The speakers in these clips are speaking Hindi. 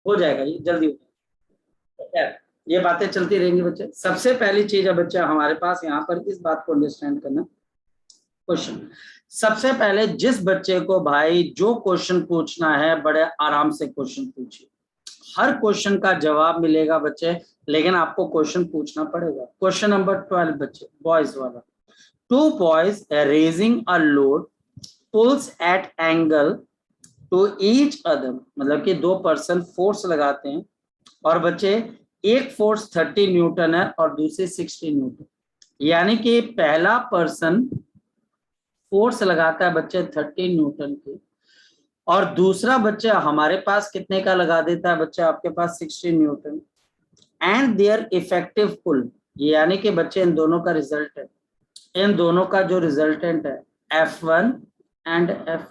हो जाएगा, ये जल्दी हो जाएगा। ये बातें चलती रहेंगी बच्चे। सबसे पहली चीज है बच्चा हमारे पास यहाँ पर, इस बात को अंडरस्टैंड करना। क्वेश्चन, सबसे पहले जिस बच्चे को भाई जो क्वेश्चन पूछना है, बड़े आराम से क्वेश्चन पूछिए। हर क्वेश्चन का जवाब मिलेगा बच्चे, लेकिन आपको क्वेश्चन पूछना पड़ेगा। क्वेश्चन नंबर 12 बच्चे, बॉयज वाला। Two boys raising a load pulls at angle to each other, मतलब कि दो पर्सन फोर्स लगाते हैं और बच्चे एक फोर्स 30 न्यूटन है और दूसरी 60 न्यूटन, यानी कि पहला पर्सन फोर्स लगाता है बच्चे 30 न्यूटन की, और दूसरा बच्चा हमारे पास कितने का लगा देता है बच्चा, आपके पास 60 न्यूटन। एंड देयर इफेक्टिव पुल, यानी कि बच्चे इन दोनों का रिजल्ट है, इन दोनों का जो रिजल्टेंट है F1 एंड F,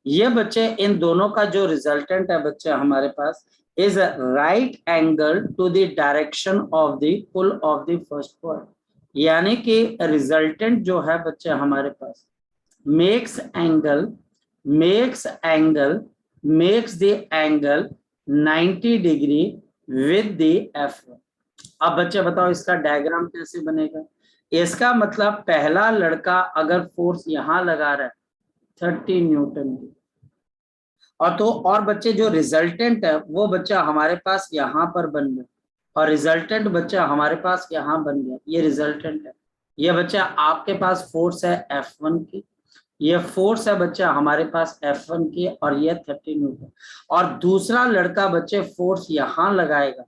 ये बच्चे इन दोनों का जो रिजल्टेंट है बच्चे हमारे पास is right angle to the direction of the pull of the first point, यानी कि रिजल्टेंट जो है बच्चे हमारे पास makes the angle 90 degree with the F1। अब बच्चे बताओ इसका डायग्राम कैसे बनेगा। इसका मतलब पहला लड़का अगर फोर्स यहां लगा रहा है 30 न्यूटन की, और तो और बच्चे जो रिजल्टेंट है वो बच्चा हमारे पास यहाँ पर बन गया, और रिजल्टेंट बच्चा हमारे पास यहाँ बन गया, ये रिजल्टेंट है। ये बच्चा आपके पास फोर्स है F1 की, ये फोर्स है बच्चा हमारे पास F1 की, और ये 30 न्यूटन। और दूसरा लड़का बच्चे फोर्स यहाँ लगाएगा,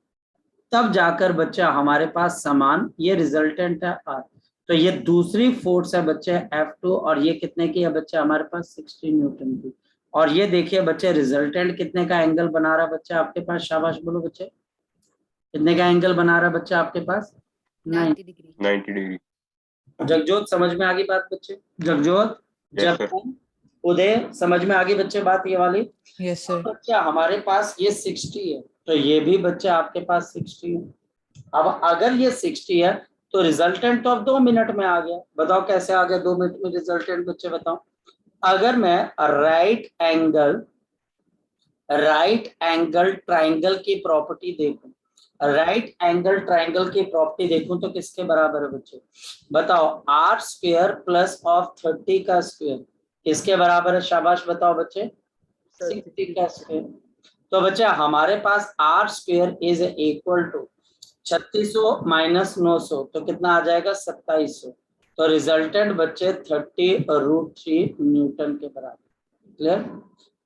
तब जाकर बच्चा हमारे पास समान, ये रिजल्टेंट है R। तो ये दूसरी फोर्स है बच्चे F2, और ये कितने की है बच्चा हमारे पास 60 न्यूटन की। और ये देखिए बच्चे रिजल्टेंट कितने का एंगल बना रहा है बच्चा आपके पास, शाबाश बोलो बच्चे, कितने का एंगल बना रहा है बच्चा आपके पास, 90 डिग्री। जगजोत समझ में आ गई बात बच्चे, जगजोत, जब उदय समझ में आ गई बच्चे बात ये वाली। Yes sir. बच्चा हमारे पास ये 60 है, तो ये भी बच्चा आपके पास 60 है। अब अगर ये 60 है तो रिजल्टेंट ऑफ 2 मिनट में आ गया। बताओ कैसे आ गया 2 मिनट में रिजल्टेंट बच्चे, बताओ। अगर मैं राइट एंगल ट्राइंगल की प्रॉपर्टी देखूं, राइट एंगल ट्राइंगल की प्रॉपर्टी देखूं तो किसके बराबर है बच्चे, बताओ। आर स्क्वायर प्लस ऑफ 30 का स्क्वायर किसके बराबर है, शाबाश बताओ बच्चे, 60 का स्क्वायर। तो बच्चा हमारे पास R square is equal to 3600 minus 900, तो कितना आ जाएगा 2700। तो रिजल्टेंट बच्चे 30√3 न्यूटन के बराबर। क्लियर।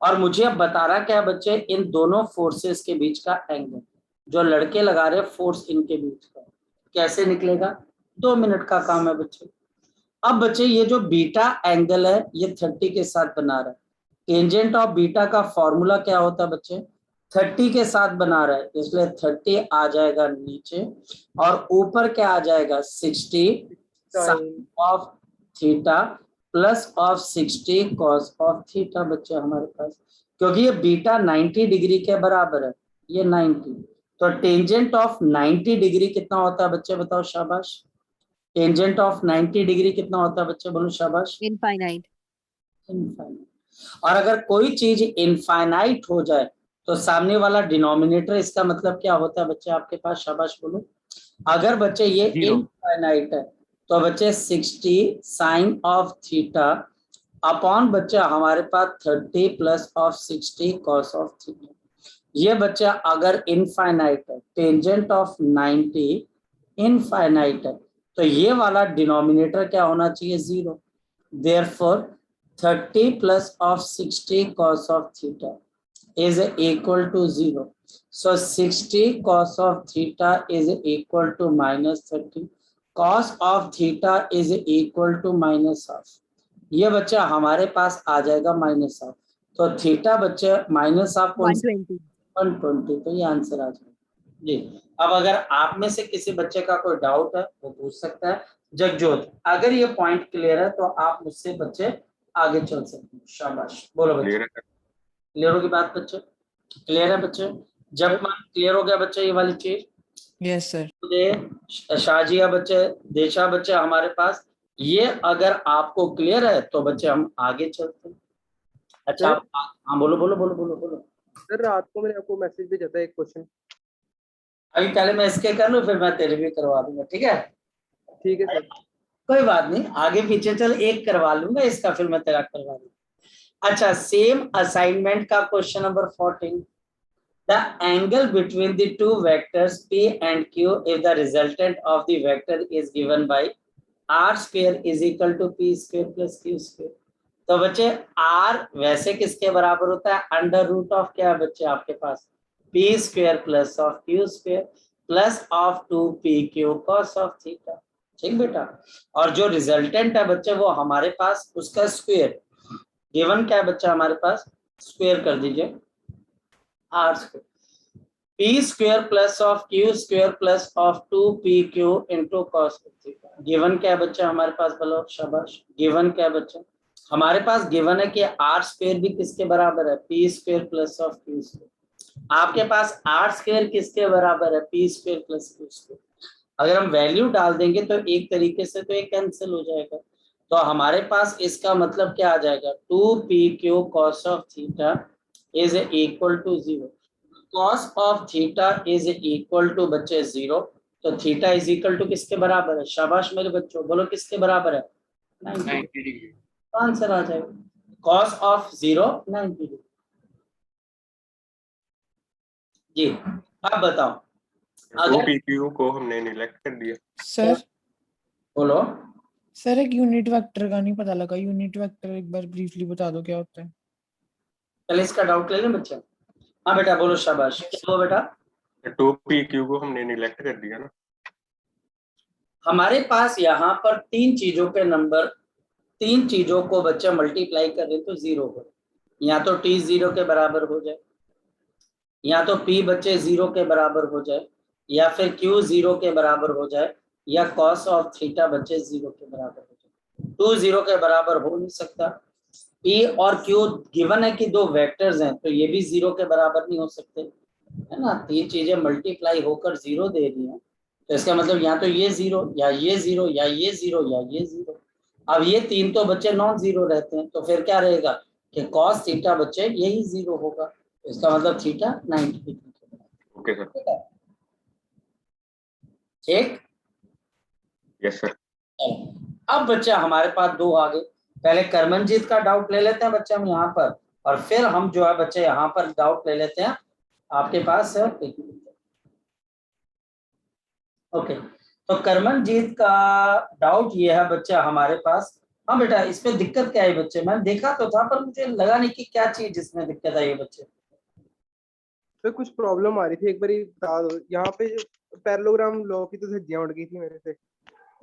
और मुझे अब बता रहा क्या बच्चे, इन दोनों फोर्सेस के बीच का एंगल, जो लड़के लगा रहे फोर्स इनके बीच का कैसे निकलेगा, 2 मिनट का काम है बच्चे। अब बच्चे ये जो बीटा एंगल है ये 30 के साथ बना रहा है, टेंजेंट ऑफ बीटा का फॉर्मूला क्या होता है बच्चे, 30 के साथ बना रहा है, इसलिए 30 आ जाएगा नीचे, और ऊपर क्या आ जाएगा 60 sine of theta plus of 60 cos of theta बच्चे हमारे पास, क्योंकि ये बीटा 90 डिग्री के बराबर है, ये 90। तो टेंजेंट ऑफ 90 डिग्री कितना होता है बच्चे, बताओ शाबाश। टेंजेंट ऑफ 90 डिग्री कितना होता है बच्चे, बोलो शाबाश, इनफाइनाइट। इनफाइनाइट। और अगर कोई चीज इनफाइनाइट हो जाए तो सामने वाला डिनोमिनेटर, इसका मतलब क्या होता है बच्चे आपके पास, शाबाश बोलो। अगर बच्चे ये इनफाइनाइट है तो बच्चे 60 साइन ऑफ थीटा अपॉन बच्चा हमारे पास 30 plus of 60 cos of theta. ये बच्चा अगर इनफाइनाइट है, टेंजेंट ऑफ 90 इनफाइनाइट है, तो ये वाला डिनोमिनेटर क्या होना चाहिए, 0। Therefore 30 plus of 60 cos of theta is equal to 0. So 60 cos of theta is equal to minus 30. Cos of theta is equal to minus half. ये बच्चा हमारे पास आ जाएगा माइनस हाफ, तो थीटा बच्चे माइनस हाफ 120, तो ये आंसर आ जाएगा जी। अब अगर आप में से किसी बच्चे का कोई डाउट है वो पूछ सकता है। जगजोत, अगर ये पॉइंट क्लियर है तो आप मुझसे बच्चे आगे चल सकते हैं, शाबाश बोलो बच्चे। क्लियर होगी बात बच्चे, क्लियर है बच्चे। जब क्लियर हो गया बच्चे ये वाली चीज, यस सर। शाजिया बच्चे, देशा बच्चे हमारे पास, ये अगर आपको क्लियर है तो बच्चे हम आगे चलते हैं। अच्छा हाँ बोलो बोलो बोलो बोलो बोलो। सर रात को मैंने आपको मैसेज भेजा था एक क्वेश्चन। अभी पहले मैं इसके कर लूं, फिर मैं तेरे भी करवा दूंगा, ठीक है? ठीक है सर। कोई बात नहीं, आगे पीछे चल, एक करवा लूंगा इसका, फिर मैं तेरा करवा दूंगा। अच्छा, सेम असाइनमेंट का question number 14। The angle between the two vectors P and Q if the resultant of the vector is given by R square is equal to P square plus Q square। तो बच्चे R वैसे किसके बराबर होता है? अंडर रूट ऑफ क्या है बच्चे आपके पास? P square plus of Q square plus of 2PQ cos of theta. ठीक बेटा? और जो रिजल्टेंट है बच्चे वो हमारे पास उसका स्क्वायर गिवन क्या है बच्चा हमारे पास? स्क्वायर कर दीजिए R square P square plus of Q square plus of 2PQ into cos theta. Given क्या है बच्चा हमारे पास? बोलो शाबाश। गिवन क्या है बच्चा हमारे पास? गिवन है कि R स्क्वायर भी किसके बराबर है? P square plus of Q square. आपके पास R स्क्वायर किसके बराबर है? P square plus Q square. अगर हम वैल्यू डाल देंगे तो एक तरीके से तो ये कैंसिल हो जाएगा, तो हमारे पास इसका मतलब क्या आ जाएगा? 2PQ cos of theta is equal to 0। cos of theta is equal to बच्चे 0, तो थीटा इज इक्वल टू किसके बराबर है? शाबाश मेरे बच्चों, बोलो किसके बराबर है? 90 डिग्री। तो आंसर आ जाएगा cos ऑफ 0 90 डिग्री। जी, अब बताओ अगर PQ को हमने निगलेक्ट कर दिया सर बोलो। सर एक यूनिट वेक्टर का नहीं पता लगा, यूनिट वेक्टर एक बार ब्रीफली बता दो क्या होता है? पहले इसका डाउट ले लें बच्चे। हाँ बेटा बोलो शाबाश, क्या हुआ बेटा? 2PQ को हमने निगलेक्ट कर दिया ना। हमारे पास यहाँ पर तीन चीजों के नंबर, तीन चीजों को बच्चा मल्टीप्लाई कर दे तो 0 हो, या तो T 0 के बराबर हो जाए, या तो P बच्चे 0 के बराबर हो जाए, या फिर Q 0 के बराबर हो जाए, या cos ऑफ थीटा बच्चे 0 के बराबर हो जाए। 2 0 के बराबर हो नहीं सकता। P और Q गिवन है कि दो वेक्टर्स हैं, तो ये भी 0 के बराबर नहीं हो सकते, है ना? तीन चीजें मल्टीप्लाई होकर 0 दे रही हैं, तो इसका मतलब या तो ये 0 या ये 0 या ये 0 या ये 0। अब ये तीन तो बच्चे नॉन 0 रहते हैं, तो फिर क्या रहेगा कि cos थीटा बच्चे यही 0 होगा, तो इसका मतलब थीटा 90 डिग्री के बराबर। Okay sir. ठीक है, ठीक। Yes sir. अब बच्चा हमारे पास दो आ गए। पहले करमनजीत का डाउट ले लेते हैं बच्चे हम यहाँ पर, और फिर हम जो है बच्चे यहाँ पर डाउट ले लेते हैं आपके पास। एक मिनट, ओके। तो करमनजीत का डाउट ये है बच्चा हमारे पास। हाँ बेटा, इसमें दिक्कत क्या है बच्चे? मैंने देखा तो था पर मुझे लगा नहीं कि क्या चीज इसमें दिक्कत आई है बच्चे। सर कुछ प्रॉब्लम आ रही थी, एक बार बता दो। यहाँ पे जो पैरेललोग्राम लॉ की तो धज्जियां उड़ गई थी मेरे से।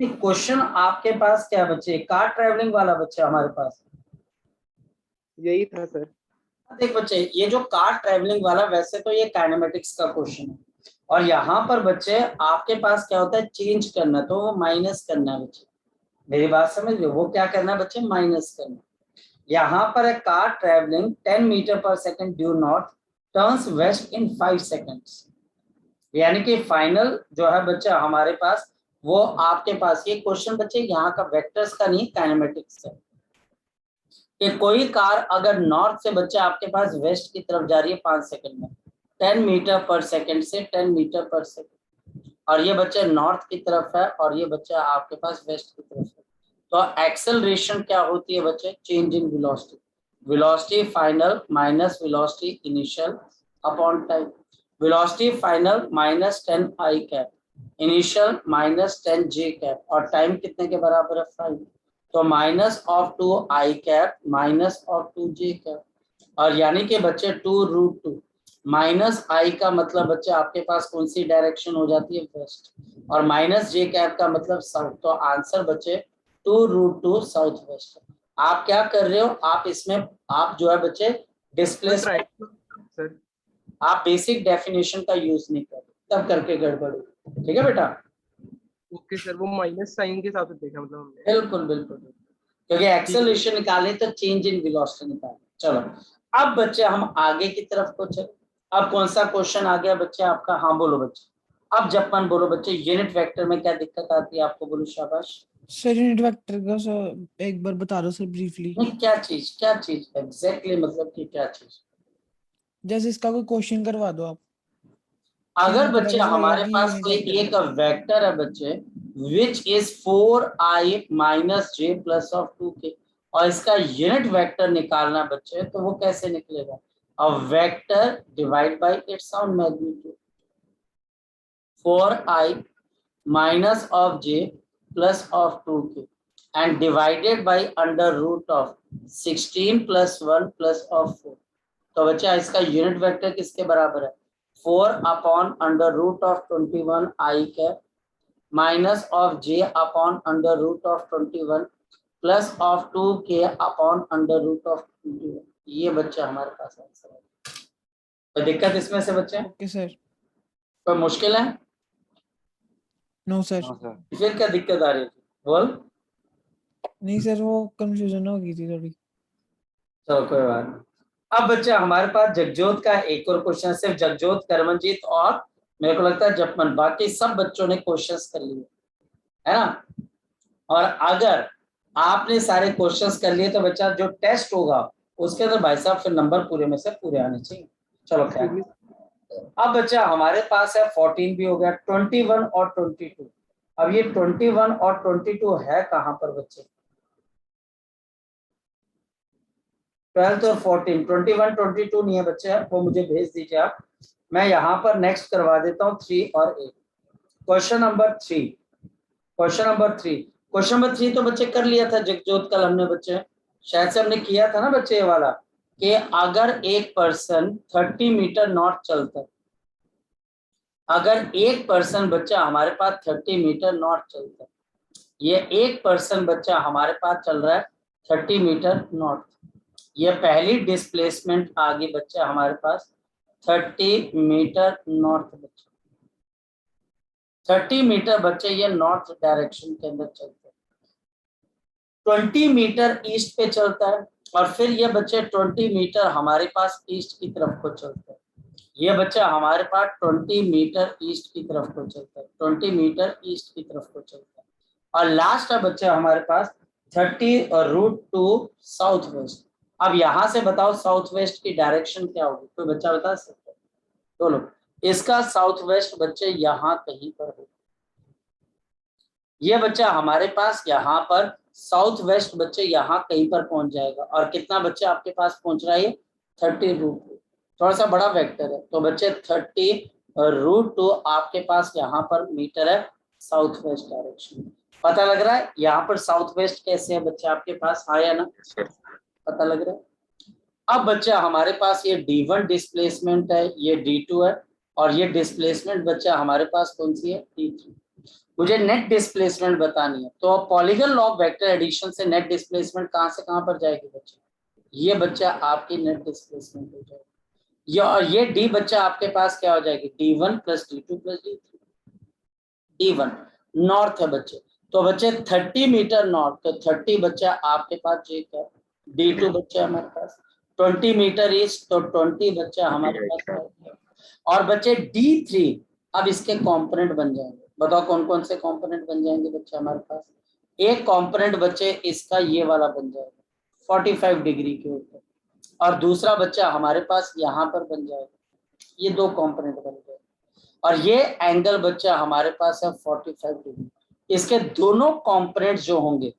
क्वेश्चन आपके पास क्या बच्चे? कार ट्रेवलिंग वाला बच्चा हमारे पास यही था सर। देख बच्चे, ये जो कार ट्रेवलिंग वाला वैसे तो ये काइनेमेटिक्स का क्वेश्चन है, और यहाँ पर बच्चे आपके पास क्या होता है? चेंज करना, तो वो माइनस करना है बच्चे। मेरी बात समझ लो, वो क्या करना है बच्चे? माइनस करना। यहाँ पर है car travelling 10 metre per second due north turns west in 5 seconds, यानी कि फाइनल जो है बच्चा हमारे पास वो आपके पास ये क्वेश्चन बच्चे यहाँ का वेक्टर्स का नहीं, काइनेमेटिक्स है कि कोई कार अगर नॉर्थ से बच्चा आपके पास वेस्ट की तरफ जा रही है 5 सेकंड में, 10 मीटर पर सेकंड से 10 मीटर पर सेकंड, और ये बच्चा नॉर्थ की तरफ है और ये बच्चा आपके पास वेस्ट की तरफ है, तो एक्सेलरेशन क्या होती है बच्चे? Change in velocity. Velocity final minus velocity initial upon time. Velocity final minus 10 I cap, initial minus 10 J cap, और टाइम कितने के बराबर है? 5। तो minus of 2 I cap minus of 2 J cap, और यानी कि बच्चे 2√2 माइनस आई का मतलब बच्चे आपके पास कौन सी डायरेक्शन हो जाती है? वेस्ट, और माइनस जे कैप का मतलब साउथ, तो आंसर बच्चे 2√2 साउथ वेस्ट। आप क्या कर रहे हो? आप इसमें आप जो है बच्चे डिस्प्लेसमेंट, सर आप बेसिक डेफिनेशन का यूज नहीं कर रहे, तब करके गड़बड़ हुई। ठीक है बेटा? ओके सर, वो माइनस साइन के हिसाब से देखा मतलब हमने। बिल्कुल बिल्कुल, क्योंकि एक्सेलरेशन निकाले तो चेंज इन वेलोसिटी निकाले। चलो अब बच्चे हम आगे की तरफ को चले। अब कौन सा क्वेश्चन आ गया बच्चे आपका? हाँ बोलो बच्चे, अब जपन बोलो बच्चे। यूनिट वेक्टर में क्या दिक्कत आती है आपको? बोलो शाबाश। सर यूनिट वेक्टर का सर एक बार बता दो सर ब्रीफली। नहीं, क्या चीज? क्या चीज एग्जैक्टली मतलब कि क्या चीज? जैसे इसका कोई क्वेश्चन करवा दो आप। अगर पता बच्चे कैसे लगेगा हमारे कि पास unit कोई vector एक वेक्टर है बच्चे which is 4i minus J plus of 2k और इसका यूनिट वेक्टर निकालना बच्चे तो वो कैसे निकलेगा? A vector divide by its own magnitude 4i minus of j plus of 2k and divided by under root of 16 plus 1 plus of 4। तो बच्चा इसका यूनिट वेक्टर किसके बराबर है? 4 upon under root of 21 I cap minus of j upon under root of 21 plus of 2k upon under root of 21। ये बच्चा हमारे पास आंसर है। तो दिक्कत इसमें से बच्चे ओके सर। कोई मुश्किल है? No sir. फिर क्या दिक्कत आ रही थी बोल? नहीं सर, वो कंफ्यूजन हो गई थी थोड़ी। चलो कोई बात नहीं। अब बच्चे हमारे पास जगजोत का एक और क्वेश्चन, सिर्फ जगजोत, करमनजीत और मेरे को लगता है जपमन, बाकी सब बच्चों ने क्वेश्चंस कर लिए है ना। और अगर आपने सारे क्वेश्चंस कर लिए तो बच्चा जो टेस्ट होगा उसके अंदर भाई साहब फिर नंबर पूरे में से पूरे आने चाहिए। चलो खैर, अब बच्चा हमारे पास है 14 भी हो गया, 21 और 22। अब ये 21 और 22 है कहां पर बच्चे? 12 और 14, 21 22 नहीं है बच्चे, वो मुझे भेज दीजिए आप। मैं यहाँ पर नेक्स्ट करवा देता हूँ 3 और 8। Question number 3, question number 3, question number 3 तो बच्चे कर लिया था जगजोत कल हमने बच्चे, शायद से हमने किया था ना बच्चे ये वाला कि अगर एक पर्सन 30 मीटर नॉर्थ चलता है, अगर एक पर्सन बच्चा हमारे पास 30 मीटर नॉर्थ चलता है, ये एक पर्सन बच्चा हमारे पास चल रहा है 30 मीटर नॉर्थ, ये पहली डिस्प्लेसमेंट आ गई बच्चा हमारे पास 30 मीटर नॉर्थ बच्चे, 30 मीटर बच्चे ये नॉर्थ डायरेक्शन के अंदर चलते हैं, 20 मीटर ईस्ट पे चलता है और फिर ये बच्चे 20 मीटर हमारे पास ईस्ट की तरफ को चलते हैं, ये बच्चा हमारे पास 20 मीटर ईस्ट की तरफ को चलता है, 20 मीटर ईस्ट की तरफ को चलता है और लास्ट है बच्चा हमारे पास 30 रूट टू साउथ वेस्ट। अब यहां से बताओ साउथ वेस्ट की डायरेक्शन क्या होगी, कोई बच्चा बता सकता है? बोलो। इसका साउथ वेस्ट बच्चे यहाँ कहीं पर हो, ये बच्चा हमारे पास यहाँ पर साउथ वेस्ट बच्चे यहाँ कहीं पर पहुंच जाएगा और कितना बच्चे आपके पास पहुंच रहा है? 30 रूट टू, थोड़ा सा बड़ा वेक्टर है तो बच्चे 30 रूट टू आपके पास यहाँ पर मीटर है साउथ वेस्ट डायरेक्शन। पता लग रहा है यहाँ पर साउथ वेस्ट कैसे है बच्चे आपके पास, हाँ या ना? पता लग रहा है। अब बच्चा हमारे पास ये D1 डिस्प्लेसमेंट है, ये D2 है और ये डिस्प्लेसमेंट बच्चा हमारे पास कौन सी है? D3। मुझे नेट डिस्प्लेसमेंट बतानी है तो polygon law of vector addition से नेट डिस्प्लेसमेंट कहां से कहां पर जाएगी बच्चे? ये बच्चा आपकी नेट डिस्प्लेसमेंट हो जाएगी, और ये D बच्चा आपके पास क्या हो जाएगी? D1 plus D2 plus D3। D1 north है बच्चे, तो बच्चे 30 मीटर नॉर्थ, तो 30 बच्चा आपके पास जे क्या? D2 बच्चा हमारे पास 20 मीटर ईस्ट, तो 20 बच्चा हमारे पास है। और बच्चे D3 अब इसके कंपोनेंट बन जाएंगे, बताओ कौन कौन से कंपोनेंट बन जाएंगे बच्चे हमारे पास? एक कंपोनेंट बच्चे इसका ये वाला बन जाएगा 45 डिग्री के ऊपर और दूसरा बच्चा हमारे पास यहाँ पर बन जाएगा, ये दो कंपोनेंट बन गए और ये एंगल बच्चा हमारे पास है 45 डिग्री। इसके दोनों कंपोनेंट जो होंगे,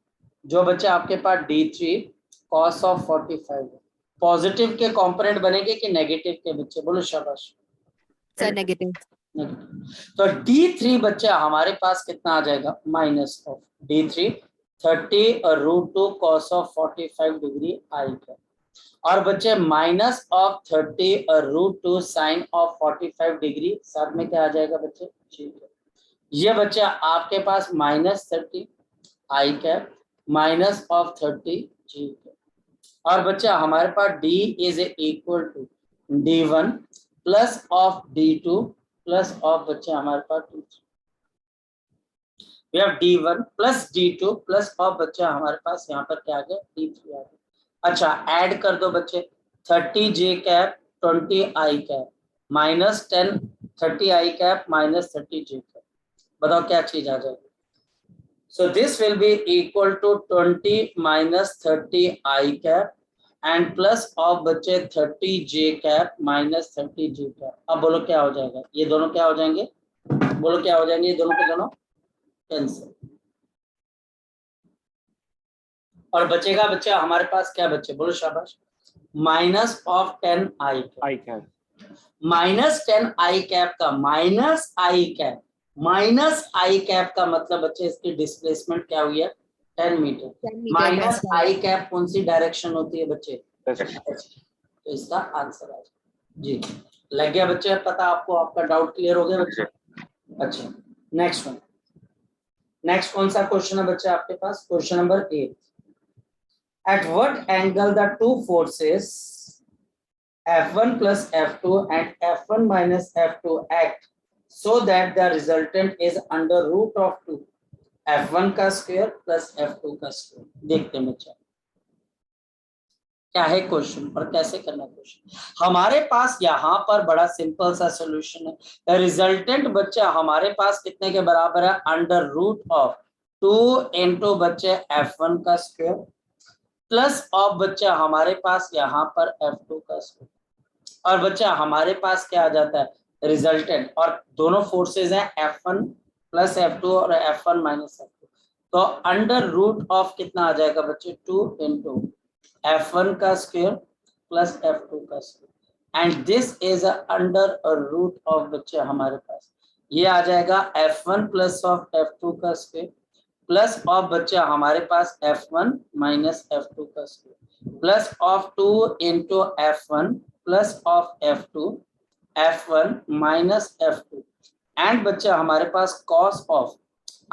जो बच्चा आपके पास D3 cos ऑफ 45 पॉजिटिव के कंपोनेंट बनेंगे कि नेगेटिव के बच्चे? बोलो शाबाश। Sir negative. तो D3 बच्चा हमारे पास कितना आ जाएगा? Minus of D3 30 root two cos of 45 degree I का, और बच्चे minus of 30 root two sine of 45 degree, साथ में क्या आ जाएगा बच्चे? ठीक है, ये बच्चा आपके पास minus 30 I cap minus of 30 G cap, और बच्चा हमारे पास D is equal to D1 plus of D2 plus of बच्चा हमारे पास D3। We have D1 plus D2 plus of बच्चा हमारे पास यहाँ पर क्या आ गया? D3 आ गया। अच्छा ऐड कर दो बच्चे 30 J cap 20 I cap minus 10 30 I cap minus 30 J cap, बताओ क्या चीज आ जाएगी? So this will be equal to 20 minus 30 I cap and plus of बच्चे 30 जे कैप माइनस 30 जे कैप। अब बोलो क्या हो जाएगा, ये दोनों क्या हो जाएंगे, बोलो क्या हो जाएंगे, ये दोनों के दोनों कैंसिल। और बचेगा बच्चा हमारे पास क्या, बच्चे बोलो शाबाश, minus of 10 I cap. Minus 10 I cap का माइनस आई कैप, माइनस आई कैप का मतलब बच्चे इसकी डिस्प्लेसमेंट क्या हुई है 10 मीटर। 10 मीटर माइनस का आई कैप कौन सी डायरेक्शन होती है बच्चे, Yes. तो इसका आंसर आ जाए जी। लग गया बच्चे पता आपको, आपका डाउट क्लियर हो गया बच्चे। अच्छा नेक्स्ट वन, नेक्स्ट कौन सा क्वेश्चन है बच्चे आपके पास, question number 8। At what angle the two forces F1 plus F2 and F1 minus F2 act so that the resultant is under root of 2 F1 का स्क्वायर प्लस F2 का स्क्वायर। देखते हैं बच्चा क्या है क्वेश्चन और कैसे करना क्वेश्चन। हमारे पास यहाँ पर बड़ा सिंपल सा सॉल्यूशन है। रिजल्टेंट बच्चा हमारे पास कितने के बराबर है, अंडर रूट ऑफ 2 इंटू बच्चे F1 का स्क्वायर प्लस ऑफ बच्चा हमारे पास यहाँ पर F2 का स्क्वायर। और बच्चा हमारे पास क्या आ जाता है रिजल्टेंट, और दोनों फोर्सेस हैं F1 प्लस F2 और F1 माइनस F2, तो अंडर रूट ऑफ कितना आ जाएगा बच्चे 2 इंटू F1 का स्क्वायर प्लस F2 का square and this is under root of बच्चे हमारे पास ये आ जाएगा F1 प्लस ऑफ F2 का स्क्वायर प्लस ऑफ बच्चा हमारे पास F1 माइनस F2 का square plus of 2 into F1 plus of F2 F1 minus F2 and बच्चा हमारे पास कॉस ऑफ,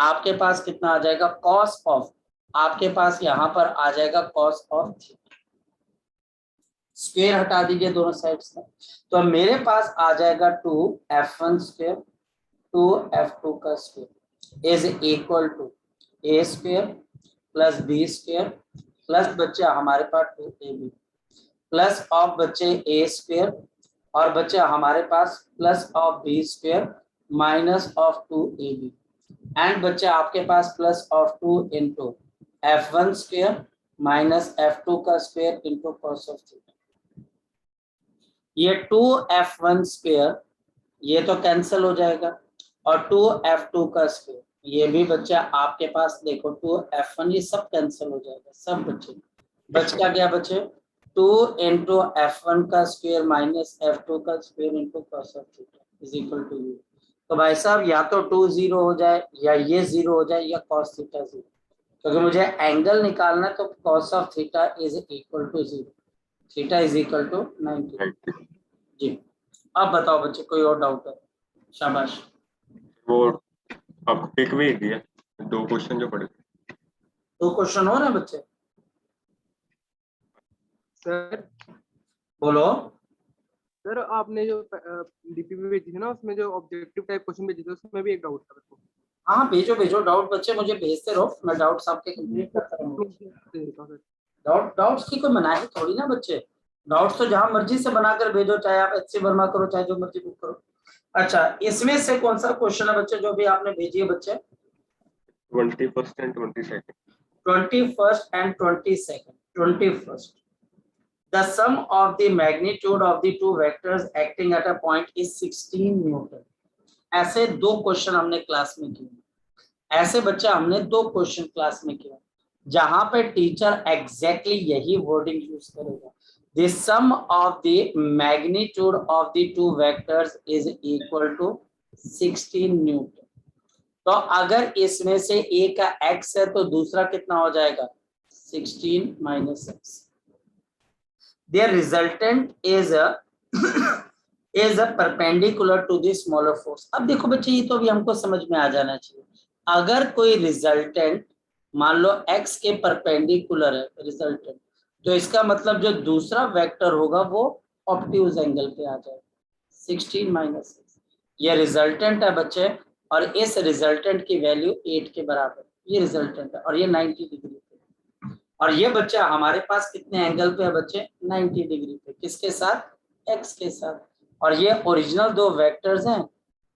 आपके पास कितना आ जाएगा कॉस ऑफ, आपके पास यहाँ पर आ जाएगा कॉस ऑफ थीटा। स्क्वायर हटा दीजिए दोनों साइड से, तो मेरे पास आ जाएगा 2 F1 स्क्वायर 2 F2 का square is equal to a square plus b square plus बच्चा हमारे पास 2ab प्लस ऑफ बच्चे a स्क्वायर और बच्चा हमारे पास plus of b square minus of 2ab and बच्चा आपके पास plus of 2 into F1 square minus F2 का square into cos of theta. ये 2F1 स्क्वायर ये तो कैंसिल हो जाएगा और 2F2 का स्क्वायर ये भी बच्चा आपके पास देखो 2F1 ये सब कैंसिल हो जाएगा सब बच्चे, बचता क्या बच्चे 2 इंटू F1 का स्क्वायर माइनस F2 का square into cos of theta is equal to u. तो भाई साहब या तो 2 0 हो जाए या ये 0 हो जाए या कॉस थीटा 0, क्योंकि मुझे एंगल निकालना है तो cos of theta is equal to 0, theta is equal to 90 जी। अब बताओ बच्चे कोई और डाउट है, शाबाश। वो आपको पिक भी दिया 2 क्वेश्चन जो पड़े, 2 क्वेश्चन हो रहे हैं बच्चे, सर बोलो। सर आपने जो डीपीपी भेजी थी ना उसमें जो ऑब्जेक्टिव टाइप क्वेश्चन भेजे थे उसमें भी एक डाउट था मेरे को। हाँ भेजो भेजो डाउट बच्चे, मुझे भेजते रहो, मैं डाउट्स आपके कंप्लीट करता रहूंगा। डाउट्स की कोई मनाही थोड़ी ना बच्चे, डाउट्स तो जहां मर्जी से बनाकर भेजो, चाहे आप HC वर्मा करो चाहे जो मर्जी बुक करो। अच्छा इसमें से कौन सा क्वेश्चन है बच्चे जो भी आपने भेजी है बच्चे, 21st and 22nd 21st and 22nd। 21st, the sum of the magnitude of the two vectors acting at a point is 16 Newton. ऐसे 2 क्वेश्चन हमने क्लास में किए, ऐसे बच्चा हमने 2 क्वेश्चन क्लास में किया जहां पे टीचर एग्जैक्टली यही वर्डिंग यूज करेगा, the sum of the magnitude of the two vectors is equal to 16 Newton. तो अगर इसमें से एक का x है तो दूसरा कितना हो जाएगा 16 minus x। Their resultant is a perpendicular to the smaller force। अब देखो बच्चे ये तो अभी हमको समझ में आ जाना चाहिए, अगर कोई रिजल्टेंट मान लो x के परपेंडिकुलर है रिजल्टेंट, तो इसका मतलब जो दूसरा वेक्टर होगा वो ऑब्ट्यूज एंगल पे आ जाएगा 16 माइनस x। ये रिजल्टेंट है बच्चे और इस रिजल्टेंट की वैल्यू 8 के बराबर, ये रिजल्टेंट है और ये 90 डिग्री पे, और ये बच्चा हमारे पास कितने एंगल पे है बच्चे 90 डिग्री पे, किसके साथ x के साथ, और ये ओरिजिनल 2 वेक्टर्स हैं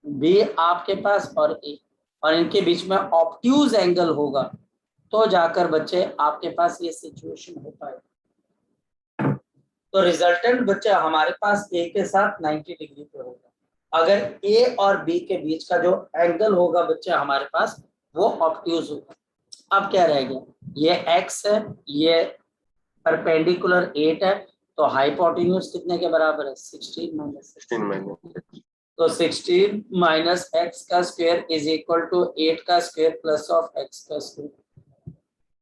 b आपके पास और a, और इनके बीच में ऑब्ट्यूज एंगल होगा तो जाकर बच्चे आपके पास ये सिचुएशन हो पाएगा। तो रिजल्टेंट बच्चा हमारे पास ए के साथ 90 डिग्री पे होगा। अगर ए और बी के बीच का जो एंगल होगा बच्चा हमारे पास वो ऑब्ट्यूज होगा। अब क्या रह गया, ये x है, ये परपेंडिकुलर 8 है, तो हाइपोटेन्यूज कितने के बराबर है 16 माइनस 16 माइनस तो 16 माइनस एक्स का स्क्वायर इज इक्वल टू 8 का स्क्वायर प्लस ऑफ एक्स का square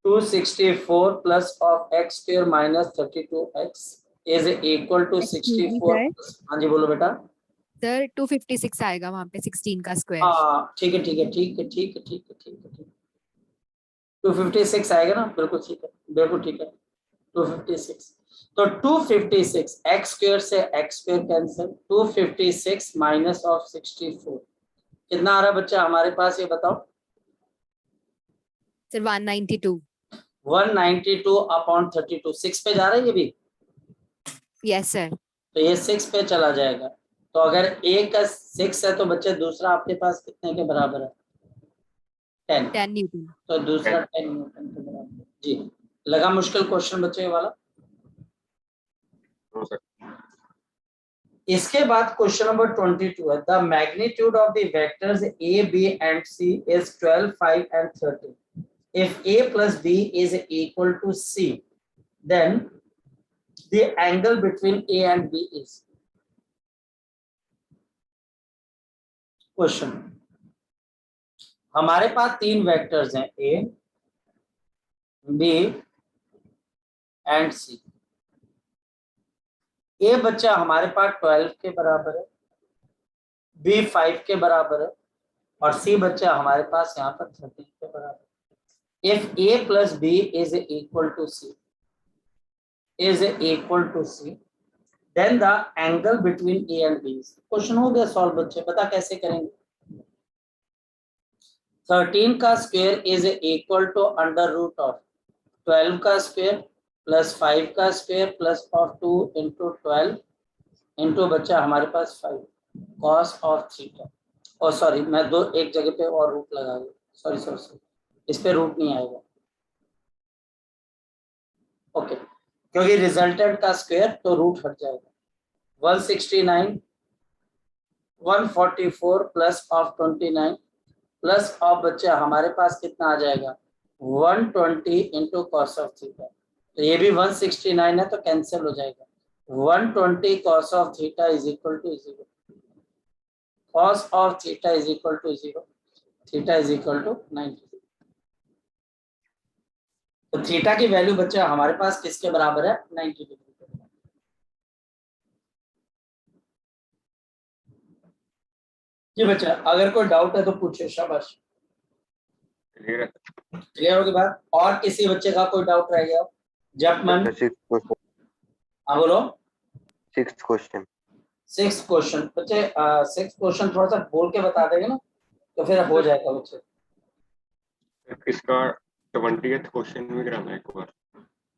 264 plus of x square minus 32x is equal to 64। हाँ जी बोलो बेटा। सर 256 आएगा वहां पे 16 का स्क्वायर। हाँ ठीक है ठीक है ठीक है ठीक है ठीक है ठीक है ठीक 256 आएगा ना, बिल्कुल ठीक है बिल्कुल ठीक है 256। तो 256 एक्स स्क्वायर से x square cancel 256 minus of 64 कितना आ रहा है बच्चा हमारे पास, ये बताओ। सर 192। 192 अपॉन 32 6 पे जा रहा है ये भी, यस सर। तो ये 6 पे चला जाएगा। तो अगर ए का 6 है तो बच्चे दूसरा आपके पास कितने के बराबर है 10। 10 न्यूटन। तो दूसरा 10 न्यूटन के बराबर जी। लगा मुश्किल क्वेश्चन बच्चे ये वाला। No sir. इसके बाद क्वेश्चन नंबर 22 है, the magnitude of the vectors A B and C is 12 5 and 13 if a plus b is equal to c then the angle between a and b is। Question, हमारे पास तीन वेक्टर्स हैं a b and c। a बच्चा हमारे पास 12 के बराबर है, b 5 के बराबर है और c बच्चा हमारे पास यहाँ पर 13 के बराबर है। If a plus b is equal to c then the angle between a and b is। Question हो गया सॉल्व बच्चे, पता कैसे करेंगे। 13 का square is equal to under root of 12 का स्क्वायर प्लस 5 का square plus of 2 into 12 into बच्चा हमारे पास 5 कॉस ऑफ थीटा। और सॉरी मैं दो एक जगह पे और रूट लगा दिया, सॉरी सॉरी सॉरी इस पे रूट नहीं आएगा ओके क्योंकि रिजल्टेंट का स्क्वायर तो रूट हट जाएगा। 169 144 प्लस ऑफ 29 प्लस ऑफ बच्चा हमारे पास कितना आ जाएगा 120 इंटू कॉस ऑफ थीटा। तो ये भी 169 है तो कैंसिल हो जाएगा। 120 cos of theta is equal to 0, cos of theta is equal to 0, theta is equal to 90। तो थीटा की वैल्यू बच्चा हमारे पास किसके बराबर है 90 डिग्री के बराबर। जी बच्चा अगर कोई डाउट है तो पूछे, शाबाश। क्लियर है। क्लियर होगी बात। और किसी बच्चे का कोई डाउट रह गया जब मन। हाँ बोलो। 6th question. 6th क्वेश्चन बच्चे 6th क्वेश्चन थोड़ा सा बोल के बता देंगे ना तो फिर हो जाएगा बच्चे। इसका 20th क्वेश्चन भी कराना है एक बार।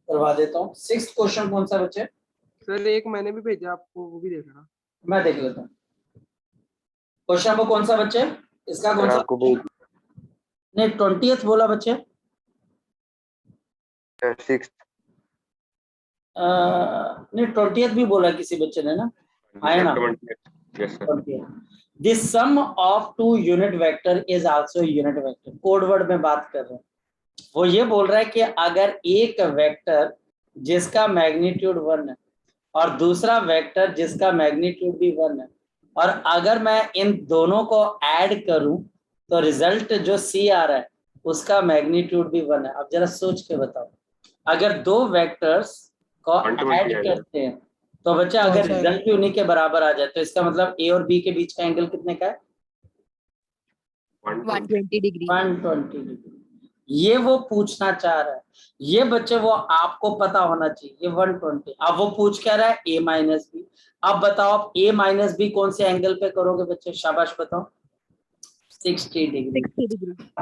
करवा देता हूँ। 6th क्वेश्चन कौन सा बच्चे। सर एक मैंने भी भेजा आपको, वो भी देखना। मैं देख लेता हूँ। क्वेश्चन नंबर कौन सा बच्चे, इसका कौन सा नहीं 20th बोला बच्चे। 6th नहीं 20th भी बोला किसी बच्चे ने ना, आया ना। 20th yes sir. The sum of two unit vector is also unit vector। Code word में बात कर रहे हैं, वो ये बोल रहा है कि अगर एक वेक्टर जिसका मैग्नीट्यूड 1 है और दूसरा वेक्टर जिसका मैग्नीट्यूड भी 1 है और अगर मैं इन दोनों को ऐड करूं तो रिजल्ट जो सी आ रहा है उसका मैग्नीट्यूड भी 1 है। अब जरा सोच के बताओ, अगर दो वेक्टर्स को ऐड करते हैं तो बच्चा अगर रिजल्ट भी उन्हीं के बराबर आ जाए तो इसका मतलब ए और बी के बीच का एंगल कितने का है 120 डिग्री। 120 डिग्री। ये वो पूछना चाह रहा है, ये बच्चे वो आपको पता होना चाहिए ये 120। अब वो पूछ क्या रहा है a माइनस बी। अब बताओ आप a माइनस बी कौन से एंगल पे करोगे बच्चे, शाबाश बताओ 60 डिग्री।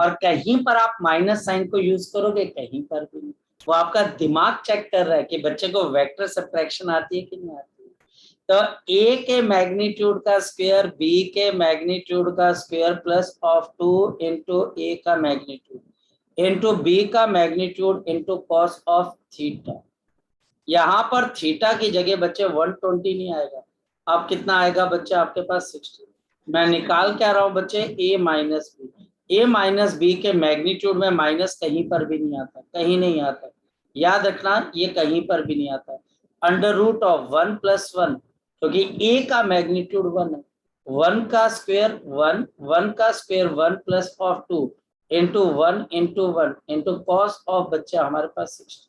और कहीं पर आप माइनस साइन को यूज करोगे, कहीं पर भी नहीं। वो आपका दिमाग चेक कर रहा है कि बच्चे को वेक्टर सब्ट्रैक्शन आती है कि नहीं आती है। तो a के मैग्नीट्यूड का स्क्वायर b के मैग्नीट्यूड का square plus of 2 into a का मैग्नीट्यूड इंटू b का magnitude into cos of theta यहाँ पर थीटा की जगह बच्चे 120 नहीं आएगा, अब कितना आएगा बच्चे आपके पास 60। मैं निकाल क्या रहा हूँ बच्चे, a minus B. a minus B के मैग्नीट्यूड में माइनस कहीं पर भी नहीं आता, कहीं नहीं आता, याद रखना ये कहीं पर भी नहीं आता। अंडर रूट ऑफ 1 प्लस 1, क्योंकि a का मैग्नीट्यूड 1 है, 1 का स्क्वायर 1, 1 का square 1 plus of 2 into 1 into 1 into cos of बच्चे हमारे पास 60।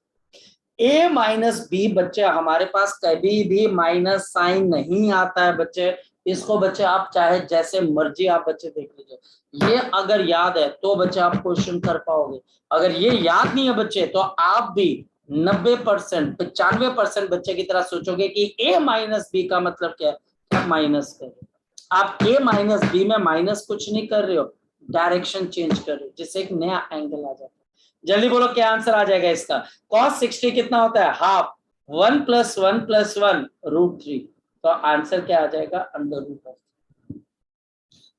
a माइनस बी बच्चे हमारे पास कभी भी माइनस साइन नहीं आता है बच्चे, इसको बच्चे आप चाहे जैसे मर्जी आप बच्चे देख लीजिए। ये अगर याद है तो बच्चे आप क्वेश्चन कर पाओगे, अगर ये याद नहीं है बच्चे तो आप भी 90% 95% बच्चे की तरह सोचोगे कि a माइनस बी का मतलब क्या है, क्या माइनस कर रहे हो आप, a माइनस बी में माइनस कुछ नहीं कर रहे हो, डायरेक्शन चेंज कर रहे हो, जिससे एक नया एंगल आ जाता है। जल्दी बोलो क्या आंसर आ जाएगा इसका। cos 60 कितना होता है, हाफ, 1 प्लस 1 प्लस 1 √3, तो आंसर क्या आ जाएगा, अंडर रूट ऑफ।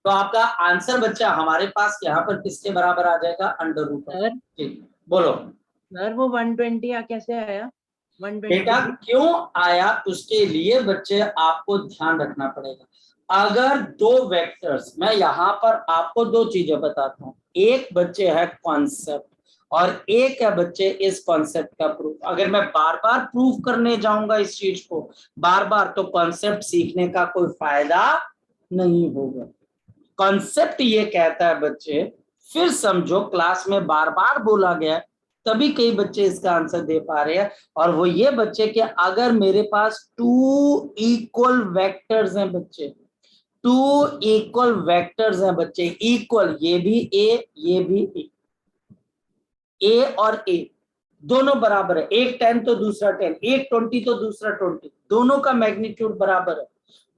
तो आपका आंसर बच्चा हमारे पास यहाँ पर किसके बराबर आ जाएगा, अंडर रूट ऑफ। सर बोलो सर वो 120 कैसे आया, 120? बेटा क्यों आया उसके लिए बच्चे आपको ध्यान रखना पड़ेगा। अगर दो वेक्टर्स, मैं यहाँ पर आपको दो चीजें बताता हूँ, एक बच्चे है कॉन्सेप्ट और एक है बच्चे इस कॉन्सेप्ट का प्रूफ। अगर मैं बार बार प्रूफ करने जाऊंगा इस चीज को बार बार, तो कॉन्सेप्ट सीखने का कोई फायदा नहीं होगा। कॉन्सेप्ट ये कहता है बच्चे, फिर समझो क्लास में बार बार बोला गया तभी कई बच्चे इसका आंसर दे पा रहे हैं, और वो ये बच्चे कि अगर मेरे पास 2 इक्वल वेक्टर्स हैं बच्चे, 2 इक्वल वेक्टर्स हैं बच्चे, इक्वल, ये भी ए ये भी ए और ए दोनों बराबर है, एक 10 तो दूसरा 10, एक 20 तो दूसरा 20, दोनों का मैग्नीट्यूड बराबर है।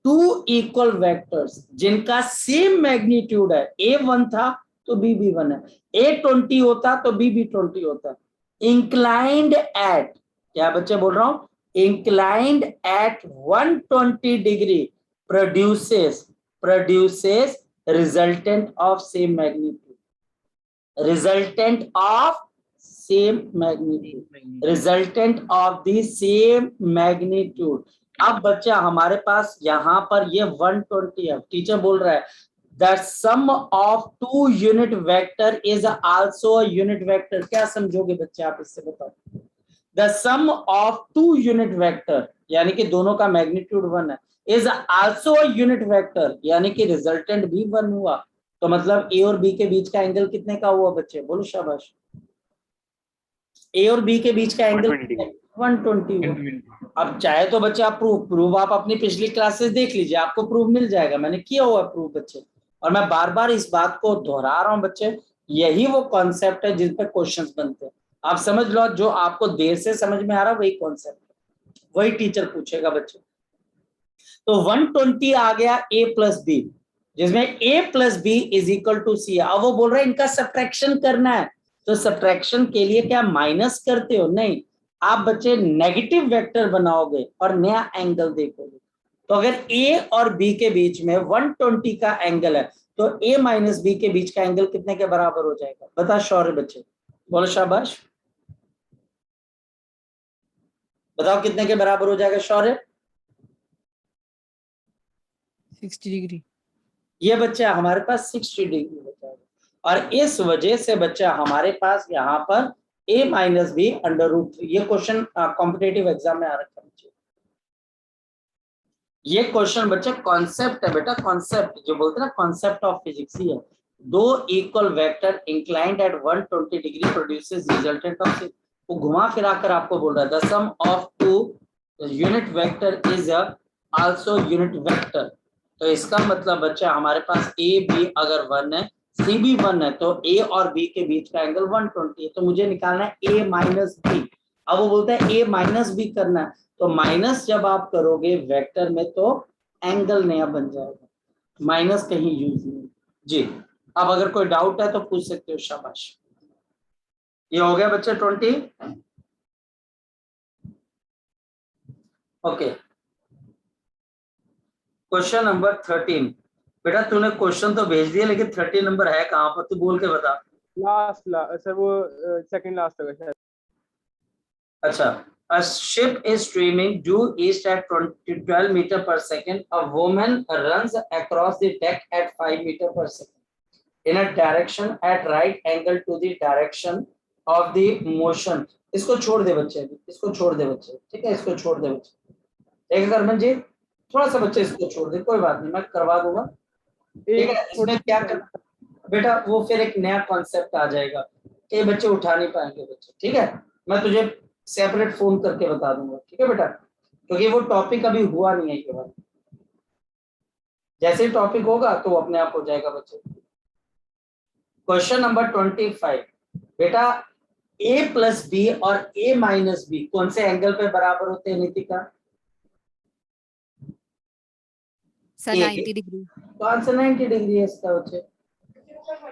2 इक्वल वेक्टर्स जिनका सेम मैग्नीट्यूड है, ए 1 था तो बी भी 1 है, ए 20 होता तो बी भी 20 होता। इंक्लाइंड एट, क्या बच्चे बोल रहा हूं, inclined at 120 degree produces resultant of same magnitude, resultant of same magnitude, resultant of the same magnitude. अब बच्चा हमारे पास यहाँ पर ये 120 है, टीचर बोल रहा है the sum of 2 unit vector is also a unit vector. क्या समझोगे बच्चे आप इससे बताओ, the sum of 2 unit vector यानी कि दोनों का मैग्नीट्यूड 1 है, is also a unit vector यानी कि रिजल्टेंट भी 1 हुआ, तो मतलब ए और बी के बीच का एंगल कितने का हुआ बच्चे, बोलो शाबाश। ए और बी के बीच का एंगल 120 हुआ। अब चाहे तो बच्चे आप प्रूफ आप अपनी पिछली क्लासेस देख लीजिए, आपको प्रूफ मिल जाएगा, मैंने किया हुआ प्रूफ बच्चे, और मैं बार बार इस बात को दोहरा रहा हूं बच्चे, यही वो कॉन्सेप्ट है जिस पे क्वेश्चंस बनते हैं। आप समझ लो, जो आपको देर से समझ में आ रहा वही कॉन्सेप्ट है, वही टीचर पूछेगा बच्चे। तो 120 आ गया a प्लस बी, जिसमें a plus B is equal to C. अब वो बोल रहे हैं इनका सब्ट्रैक्शन करना है, तो सब्ट्रैक्शन के लिए क्या माइनस करते हो, नहीं, आप बच्चे नेगेटिव वेक्टर बनाओगे और नया एंगल देखोगे। तो अगर a और b के बीच में 120 का एंगल है तो a माइनस बी के बीच का एंगल कितने के बराबर हो जाएगा, बता शौर्य बच्चे, बोलो शाबाश, बताओ कितने के बराबर हो जाएगा शौर्य। 60 डिग्री। ये बच्चा हमारे पास 60 डिग्री हो जाएगा, और इस वजह से बच्चा हमारे पास यहाँ पर a minus B under root 3। ये क्वेश्चन कॉम्पिटेटिव एग्जाम में आ रखा है, ये क्वेश्चन बच्चे कॉन्सेप्ट है बेटा, कॉन्सेप्ट जो बोलते हैं ना, कॉन्सेप्ट ऑफ फिजिक्स ही है। 2 equal vector inclined at 120 degree produces resultant of, वो घुमा फिरा कर आपको बोल रहा है the sum of 2 unit vector is also unit vector. तो इसका मतलब बच्चा हमारे पास ए बी अगर 1 है, सी भी 1 है, तो ए और बी के बीच का एंगल 120 है, तो मुझे निकालना है ए माइनस बी। अब वो बोलता है ए माइनस बी करना है, तो माइनस जब आप करोगे वेक्टर में तो एंगल नया बन जाएगा, माइनस कहीं यूज नहीं जी। अब अगर कोई डाउट है तो पूछ सकते हो, शाबाश। ये हो गया बच्चे 20, ओके। क्वेश्चन नंबर 13, बेटा तूने क्वेश्चन तो भेज दिया लेकिन 13 नंबर है कहाँ पर, तू बोल के बता। लास्ट सर वो सेकंड लास्ट होगा शायद। अच्छा A ship is streaming due east at 12 meter per second. A woman runs across the deck at 5 meter per second in a direction at right angle to the direction of the motion. इसको छोड़ दे बच्चे, इसको छोड़ दे बच्चे, ठीक है, इसको छोड़ दे बच्चे, ठीक है करमन जी, थोड़ा सा बच्चे इसको छोड़ दे, कोई बात नहीं, मैं करवा दूंगा, ठीक है। इसमें क्या करना बेटा, वो फिर एक नया कॉन्सेप्ट आ जाएगा, ये बच्चे उठा नहीं पाएंगे बच्चे, ठीक है, मैं तुझे सेपरेट फोन करके बता दूंगा, ठीक है बेटा, क्योंकि वो टॉपिक अभी हुआ नहीं है ये बात, जैसे ही टॉपिक होगा तो वो अपने आप हो जाएगा बच्चे। क्वेश्चन नंबर 25 बेटा, a प्लस बी और a माइनस बी कौन से एंगल पे बराबर होते हैं नितिका? Sir 90 degree. तो आंसर 90 डिग्री है इसका बच्चे।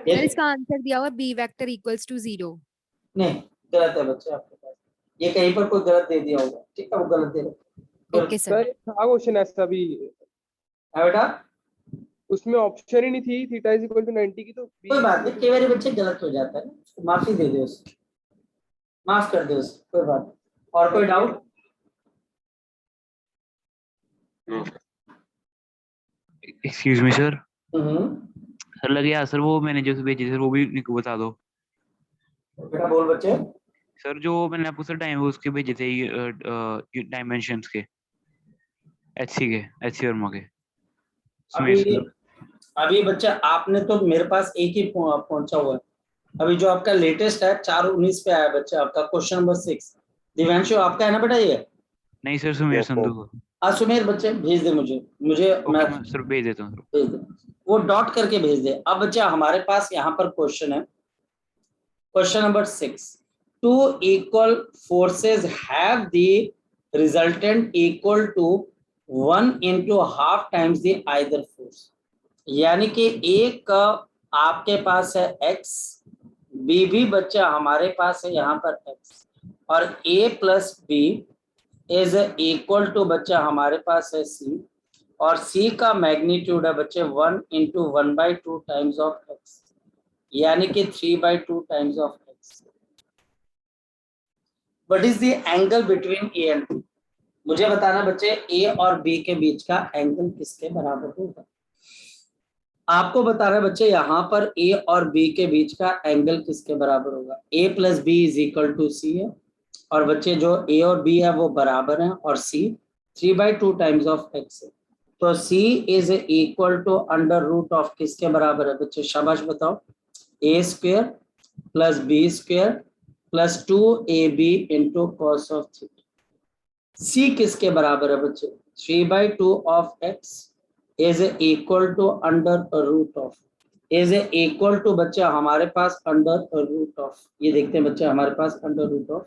सर इसका आंसर दिया हुआ b वेक्टर इक्वल्स टू 0। नहीं, गलत है बच्चे आपके पास, ये कहीं पर कोई गलत दे दिया होगा, ठीक है, वो गलत दे रहा। Okay sir. था क्वेश्चन ऐसा भी है बेटा, उसमें ऑप्शन ही नहीं थी थीटा इज इक्वल टू 90 की, तो कोई बात नहीं, कई बार बच्चे गलत हो जाता है ना, तो माफी दे दे उसे, माफ कर दे उसे, कोई बात नहीं। और कोई डाउट? एक्सक्यूज मी सर, हम्म, सर लगे यार सर, वो मैंने जो भेजी सर वो भी निको बता दो। बेटा बोल बच्चे। सर जो मैंने आपको सर टाइम उसके भेजे थे डायमेंशंस के, एचसी वर्मा के। अभी बच्चा आपने तो मेरे पास एक ही पहुंचा हुआ है, अभी जो आपका लेटेस्ट है 4/19 पे आया बच्चा, आपका क्वेश्चन नंबर 6। दिव्यांशु आपका है ना बेटा ये? नहीं सर, सुमेर संधू। सुमेर बच्चे भेज दे मुझे मैं सर भेज देता हूँ। भेज दे, वो डॉट करके भेज दे। अब बच्चा हमारे पास यहाँ पर क्वेश्चन है, question number 6। 2 equal forces have the resultant equal to 1 into half times the either force, यानी कि एक का आपके पास है x, b भी बच्चा हमारे पास है यहाँ पर x, और a plus b is equal to बच्चा हमारे पास है c, और c का मैग्नीट्यूड है बच्चे 1 into 1/2 टाइम्स ऑफ x, यानी कि 3/2 times of x। What is the angle between a and b? मुझे बताना बच्चे a और b के बीच का एंगल किसके बराबर होगा? आपको बता रहे बच्चे यहाँ पर a और b के बीच का एंगल किसके बराबर होगा? a plus B is equal to c है, और बच्चे जो a और b है वो बराबर हैं, और c 3/2 टाइम्स ऑफ x है, तो c is equal to under root of किसके बराबर है बच्चे? शाबाश बताओ। a square plus b square plus 2ab into cos of theta. c किसके बराबर है बच्चे? 3/2 of x is equal to under root of, is equal to बच्चे हमारे पास अंडर रूट ऑफ, ये देखते हैं बच्चे हमारे पास अंडर रूट ऑफ,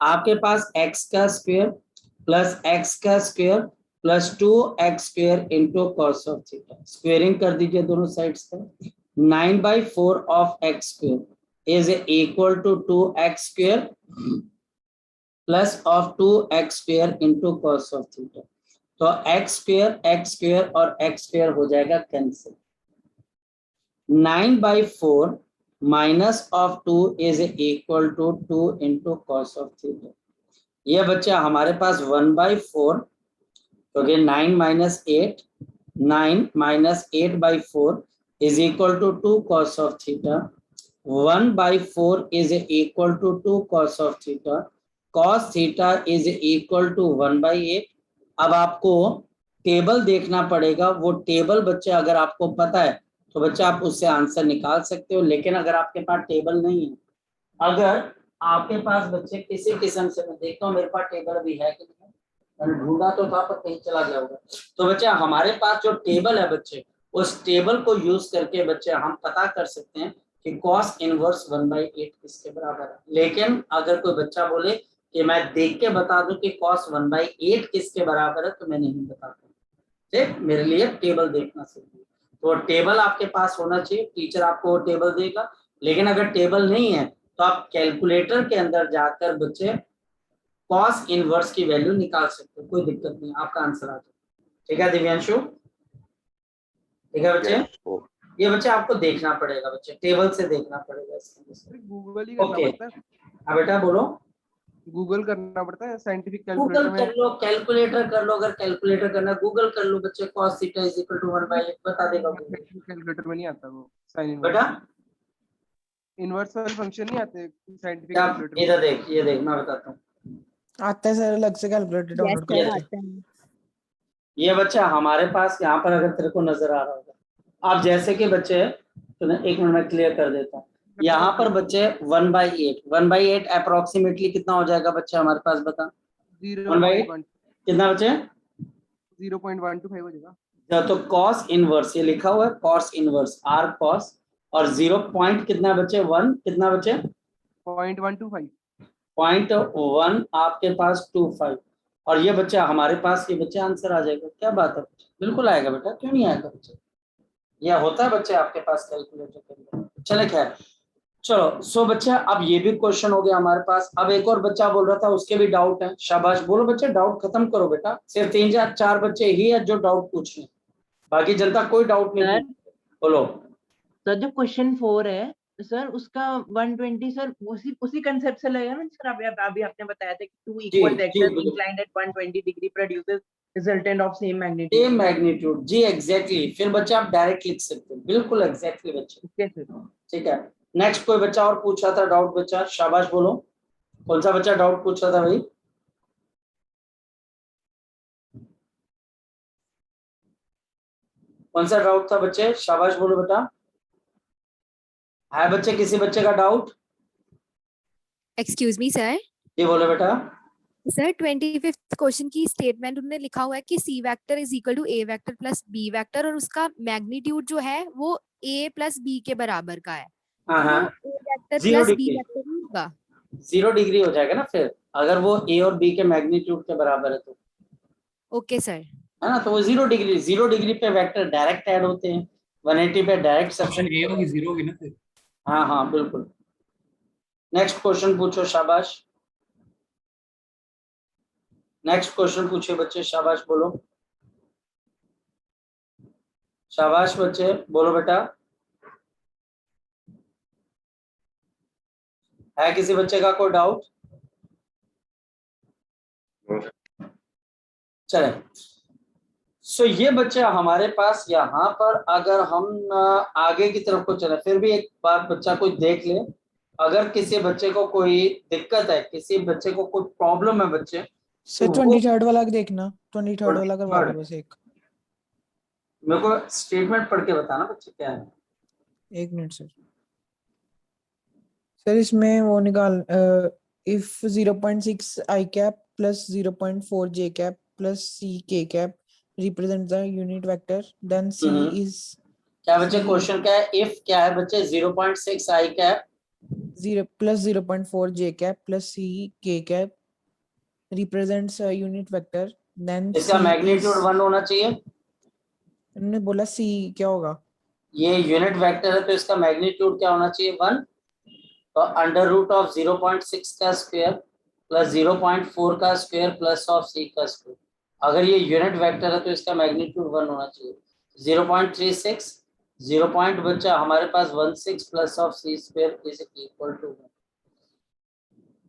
आपके पास x का स्क्वायर प्लस x का square plus 2x square into cos of theta. Squaring कर दीजिए दोनों साइड्स का। 9/4 of x square is equal to 2x square plus of 2x square into cos of theta. तो x स्क्वायर और x स्क्वायर हो जाएगा cancel. 9/4 minus of 2 is equal to 2 into cos of theta. ये बच्चा हमारे पास 1/4, क्योंकि 9 minus 8, 9 minus 8/4 is equal to 2 cos of theta. 1/4 is equal to 2 cos of theta. Cos theta is equal to 1/8। अब आपको टेबल देखना पड़ेगा, वो टेबल बच्चे अगर आपको पता है तो बच्चे आप उससे आंसर निकाल सकते हो, लेकिन अगर आपके पास टेबल नहीं है, अगर आपके पास बच्चे किसी किस्म से, मैं देखता हूँ मेरे पास टेबल अभी है कि नहीं, मैंने ढूंढा तो था पर कहीं चला गया होगा, तो बच्चे हमारे पास जो टेबल है बच्चे, उस टेबल को यूज करके बच्चे हम पता कर सकते हैं कि कॉस इनवर्स 1/8 किसके बराबर है। लेकिन अगर कोई बच्चा बोले कि मैं देख के बता दूं कि cos 1/8 किसके बराबर है, तो मैं नहीं बताता, ठीक, मेरे लिए टेबल देखना चाहिए। तो टेबल आपके पास होना चाहिए, टीचर आपको वो टेबल देगा। लेकिन अगर टेबल नहीं है तो आप कैलकुलेटर के अंदर जाकर बच्चे cos इनवर्स की वैल्यू निकाल सकते हो, कोई दिक्कत नहीं, आपका आंसर आ जाए। ठीक है दिव्यांशु? ठीक है बच्चे? ये बच्चे आपको देखना पड़ेगा बच्चे, टेबल से देखना पड़ेगा इसके। गूगल ही करना पड़ता है। हाँ बेटा बोलो। गूगल करना पड़ता है साइंटिफिक गूगल कैलकुलेटर कर में? लो, कैलकुलेटर कर लो, अगर कैलकुलेटर करना गूगल कर लो बच्चे, cos theta is equal to 1/8 बता देगा गूगल। कैलकुलेटर में नहीं आता वो साइन बेटा इनवर्स वाले फंक्शन नहीं आते साइंटिफिक क्या, कैलकुलेटर में? इधर देख, ये देख मैं बताता हूँ। आता है सर, अलग से कैलकुलेटर यस डाउनलोड सर ये करके। देख, आता है। ये बच्चा हमारे पास यहाँ पर अगर तेरे को नजर आ रहा होगा, आप जैसे कि बच्चे, तो एक मिनट में क्लियर कर देता हूँ। यहाँ पर बच्चे 1/8, 1/8 अप्रोक्सीमेटली कितना हो जाएगा बच्चे हमारे पास, बता। 0.1 कितना बच्चे? 0.125 हो जाएगा। तो कॉस इनवर्स, ये लिखा हुआ है कॉस इनवर्स, आर कॉस, और 0 पॉइंट कितना बच्चे, 1 कितना बच्चे, 0.125। 0.1 आपके पास 25, और ये बच्चा हमारे पास, ये बच्चा आंसर आ जाएगा। क्या बात है बच्चे, बिल्कुल आएगा बेटा, क्यों नहीं आएगा बच्चे, यह होता है बच्चे आपके पास कैलकुलेटर के अंदर। चले खैर, चलो सो बच्चा अब ये भी क्वेश्चन हो गया हमारे पास। अब एक और बच्चा बोल रहा था, उसके भी डाउट है, शाबाश, बोलो बच्चे, डाउट खत्म करो बेटा। सिर्फ 3 या 4 बच्चे ही है जो डाउट पूछ रहे हैं, बाकी जनता कोई डाउट नहीं सर, पूछ। बोलो। सर जो क्वेश्चन 4 है सर, उसका 120 सर उसी कंसेप्ट से लगेगा ना सर? अभी आपने बताया था कि टू इक्वल जी, वेक्टर्स बिल्कुल। Inclined at 120 degree produces resultant of same magnitude. Same magnitude, जी एग्जैक्टली। फिर बच्चे आप डायरेक्ट लिख सकते हो, बिल्कुल एग्जैक्टली बच्चे। Okay sir. ठीक है, नेक्स्ट कोई बच्चा और पूछ रहा था डाउट, बच्चा शाबाश बोलो, कौन सा बच्चा डाउट पूछ रहा था भाई? कौन सा डाउट था बच्चे, शाबाश बोलो बेटा। है बच्चे किसी बच्चे का डाउट? Excuse me sir. ये बोलो बेटा। सर 25th क्वेश्चन की स्टेटमेंट उन्होंने लिखा हुआ है कि C vector is equal to A vector plus B vector, और उसका मैग्नीट्यूड जो है वो ए प्लस बी के बराबर का है। हाँ तो हाँ, वो A vector 0 plus B degree, vector नहीं होगा? 0 डिग्री हो जाएगा ना फिर, अगर वो ए और बी के मैग्नीट्यूड के बराबर है तो, ओके सर। है ना, तो वो 0 डिग्री, 0 डिग्री पे वेक्टर डायरेक्ट ऐड होते हैं, 180 पे डायरेक्ट ऑप्शन ए सब्स्टिट्यूट। होगी, 0 होगी ना फिर। हाँ हाँ बिल्कुल। नेक्स्ट क्वेश्चन पूछो, शाबाश। नेक्स्ट क्वेश्चन पूछे बच्चे, शाबाश बोलो, शाबाश बच्चे बोलो बेटा। है किसी बच्चे का कोई डाउट? चले, सो ये बच्चे हमारे पास यहाँ पर, अगर हम आगे की तरफ को चले, फिर भी एक बात बच्चा कोई देख ले, अगर किसी बच्चे को कोई दिक्कत है, किसी बच्चे को कोई प्रॉब्लम है बच्चे, सर तो वो 23rd वाला देखना, 23rd वाला करवा दो बस एक। मेरे को स्टेटमेंट पढ़ के बताना बच्चे क्या है। एक मिनट सर। सर इसमें वो निकाल, if 0.6 I cap plus 0.4 J cap plus C K cap represent the unit vector, then c is क्या बच्चे C- क्वेश्चन क्या है, इफ क्या है बच्चे, 0.6 I cap 0 plus 0.4 j cap plus c k cap represents a unit vector, then इसका c मैग्नीट्यूड is, 1 होना चाहिए। उन्होंने बोला c क्या होगा? ये यूनिट वेक्टर है तो इसका मैग्नीट्यूड क्या होना चाहिए, 1। तो अंडर रूट ऑफ 0.6 का स्क्वायर प्लस 0.4 का स्क्वायर प्लस ऑफ सी का स्क्वायर, अगर ये यूनिट वेक्टर है तो इसका मैग्नीट्यूड 1 होना चाहिए। 0.36 0 पॉइंट बच्चा हमारे पास 16 plus of C square is equal to 1।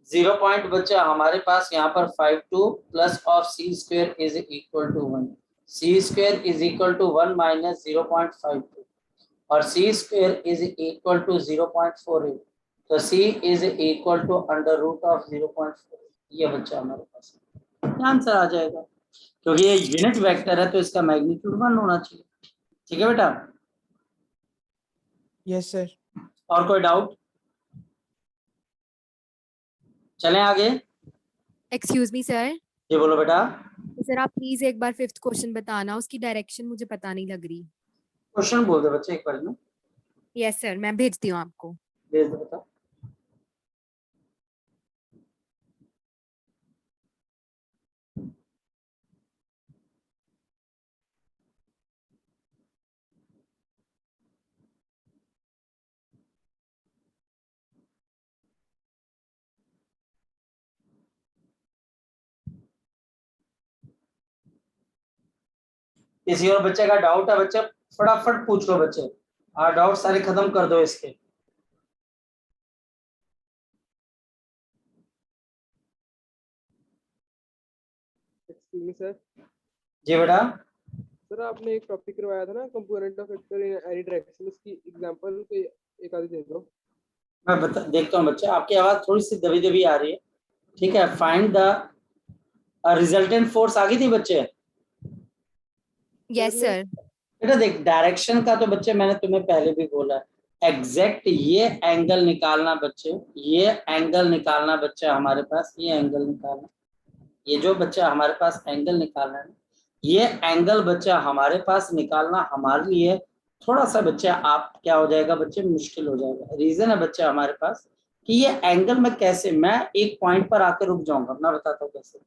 0 point बच्चा हमारे पास यहाँ पर 52 plus of C square is equal to 1। C square is equal to 1 minus 0.52, और C square is equal to 0.48, तो c is equal to under root of 0.4। ये बच्चा हमारे पास आंसर आ जाएगा, क्योंकि ये यूनिट वेक्टर है तो इसका मैग्नीट्यूड 1 होना चाहिए। ठीक है बेटा, यस सर। और कोई डाउट? चलें आगे। Excuse me sir. ये बोलो बेटा। सर आप प्लीज एक बार 5th क्वेश्चन बताना, उसकी डायरेक्शन मुझे पता नहीं लग रही। क्वेश्चन बोल दे बच्चे एक बार में, यस सर, मैं भेजती हूँ आपको। भेज दो बेटा। किसी और बच्चे का डाउट है बच्चे, फटाफट पूछ लो बच्चे, डाउट सारे खत्म कर दो इसके। Evening sir. जी बेटा, सर आपने एक टॉपिक करवाया था ना, component of vector in any direction, उसकी एग्जांपल कोई एक आधी दे दो। मैं देखता हूँ बच्चे, आपकी आवाज थोड़ी सी दबी दबी आ रही है। ठीक है, फाइंड द रिजल्टेंट फोर्स आ गई थी बच्चे? Yes sir. बेटा देख, डायरेक्शन का तो बच्चे मैंने तुम्हें पहले भी बोला, एग्जैक्ट ये एंगल निकालना बच्चे, ये एंगल निकालना बच्चे हमारे पास, ये एंगल निकालना, ये जो बच्चा हमारे पास एंगल निकालना है, ये एंगल बच्चा हमारे पास निकालना हमारे लिए थोड़ा सा बच्चा आप क्या हो जाएगा बच्चे, मुश्किल हो जाएगा। रीजन है बच्चा हमारे पास कि ये एंगल में कैसे, मैं एक पॉइंट पर आकर रुक जाऊंगा, मैं बताता हूँ कैसे।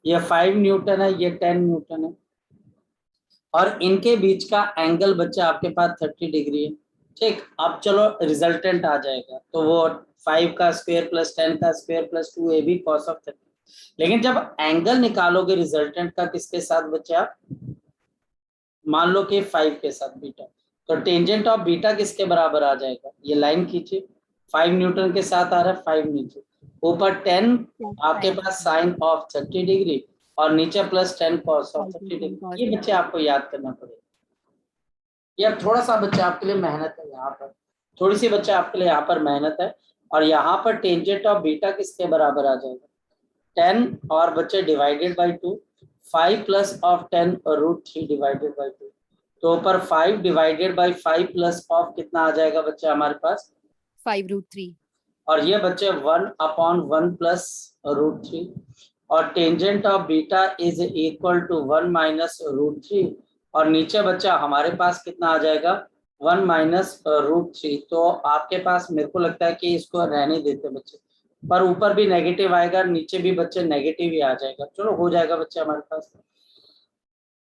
ये 5 न्यूटन है, ये 10 न्यूटन है, और इनके बीच का एंगल बच्चा आपके पास 30 डिग्री है। ठीक, अब चलो रिजल्टेंट आ जाएगा, तो वो 5 का स्क्वायर प्लस 10 का square plus 2ab cos of 30। लेकिन जब एंगल निकालोगे रिजल्टेंट का किसके साथ बच्चा, मान लो कि 5 के साथ बीटा, तो टेंजेंट ऑफ बीटा किसके बराबर आ जाएगा, ये लाइन खींचे, 5 न्यूटन के साथ आ रहा है, 5 नीचे, ऊपर 10 आपके पास साइन ऑफ 30 डिग्री, और नीचे प्लस 10 cos ऑफ 30 डिग्री। ये बच्चे आपको याद करना पड़ेगा। ये थोड़ा सा बच्चा आपके लिए मेहनत है, यहाँ पर थोड़ी सी बच्चा आपके लिए यहाँ पर मेहनत है। और यहाँ पर टेंजेंट ऑफ बीटा किसके बराबर आ जाएगा, 10 और बच्चे डिवाइडेड बाई 2, 5 प्लस ऑफ 10 और √3 डिवाइडेड बाई 2, तो ऊपर 5 डिवाइडेड बाई 5 प्लस ऑफ कितना आ जाएगा बच्चा हमारे पास, 5√3। और ये बच्चे 1/1 प्लस √3, और tangent of beta is equal to 1 minus √3, और नीचे बच्चा हमारे पास कितना आ जाएगा, 1 माइनस √3। तो आपके पास मेरे को लगता है कि इसको रहने देते बच्चे, पर ऊपर भी नेगेटिव आएगा, नीचे भी बच्चे नेगेटिव ही आ जाएगा। चलो हो जाएगा बच्चे हमारे पास,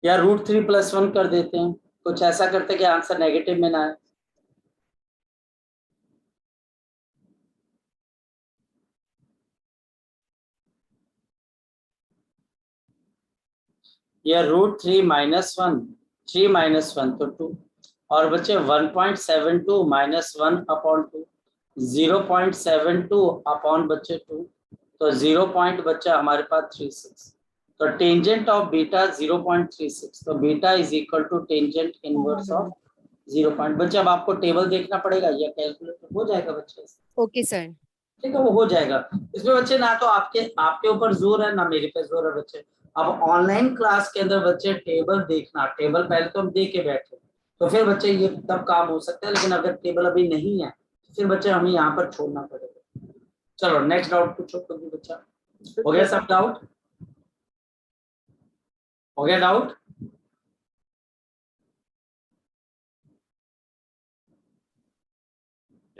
या √3 + 1 कर देते हैं, कुछ ऐसा करते कि आंसर नेगेटिव में ना आए। या √3 - 1, 3 - 1 तो 2, और बच्चे 1.72 - 1/2, 0.72 अपॉन बच्चे 2, तो 0 पॉइंट बच्चा हमारे पास 36, तो टेंजेंट ऑफ बीटा 0.36, तो beta is equal to tangent inverse of 0 point. बच्चे अब आपको टेबल देखना पड़ेगा या कैलकुलेटर, हो जाएगा बच्चे, ओके सर। ठीक है वो हो जाएगा। इसमें बच्चे ना तो आपके ऊपर जोर है ना मेरे पे जोर है बच्चे। अब ऑनलाइन क्लास के अंदर बच्चे टेबल देखना, टेबल पहले तो हम दे के बैठे, तो फिर बच्चे ये तब काम हो सकता है, लेकिन अगर टेबल अभी नहीं है तो फिर बच्चे हमें यहाँ पर छोड़ना पड़ेगा। चलो नेक्स्ट डाउट पूछो कोई बच्चा। हो गया सब डाउट, हो गया डाउट?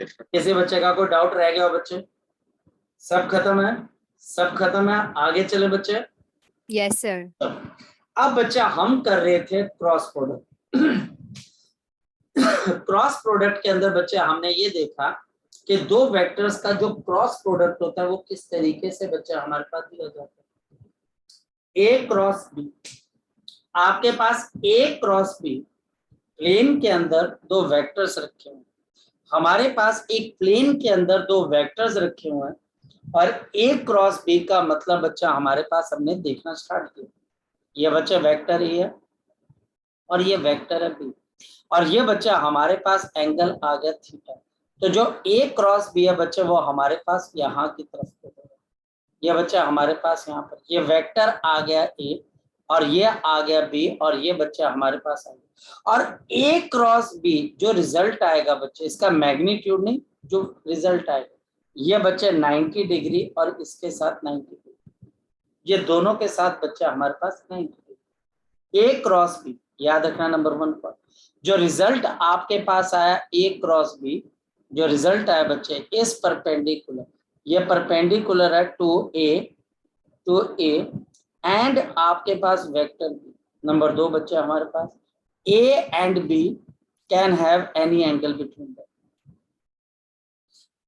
किसी बच्चे का कोई डाउट रह गया हो बच्चे? सब खत्म है, सब खत्म है, आगे चले बच्चे। Yes sir. अब बच्चा हम कर रहे थे क्रॉस प्रोडक्ट। क्रॉस प्रोडक्ट के अंदर बच्चे हमने ये देखा कि दो वेक्टर्स का जो क्रॉस प्रोडक्ट होता है वो किस तरीके से बच्चा हमारे पास दिया जाता है। ए क्रॉस बी, आपके पास ए क्रॉस बी प्लेन के अंदर दो वेक्टर्स रखे हुए हैं, हमारे पास एक प्लेन के अंदर दो वेक्टर्स रखे हुए हैं, और ए क्रॉस बी का मतलब बच्चा हमारे पास हमने देखना स्टार्ट किया। ये बच्चा वेक्टर ए है और ये वेक्टर है बी, और ये बच्चा हमारे पास एंगल आ गया थीटा। तो जो ए क्रॉस बी है बच्चे वो हमारे पास यहाँ की तरफ पे है, ये बच्चा हमारे पास यहाँ पर, ये वेक्टर आ गया ए और ये आ गया बी, और ये बच्चा हमारे पास आ गया। और ए क्रॉस बी जो रिजल्ट आएगा बच्चे, इसका मैग्नीट्यूड नहीं, जो रिजल्ट आएगा ये बच्चे 90 डिग्री और इसके साथ 90 डिग्री, ये दोनों के साथ बच्चा हमारे पास 90 डिग्री। ए क्रॉस बी याद रखना नंबर 1 पर, जो रिजल्ट आपके पास आया ए क्रॉस बी, जो रिजल्ट आया बच्चे इस परपेंडिकुलर, ये परपेंडिकुलर है टू ए एंड आपके पास वेक्टर बी। नंबर 2 बच्चे हमारे पास A and B can have any angle between them,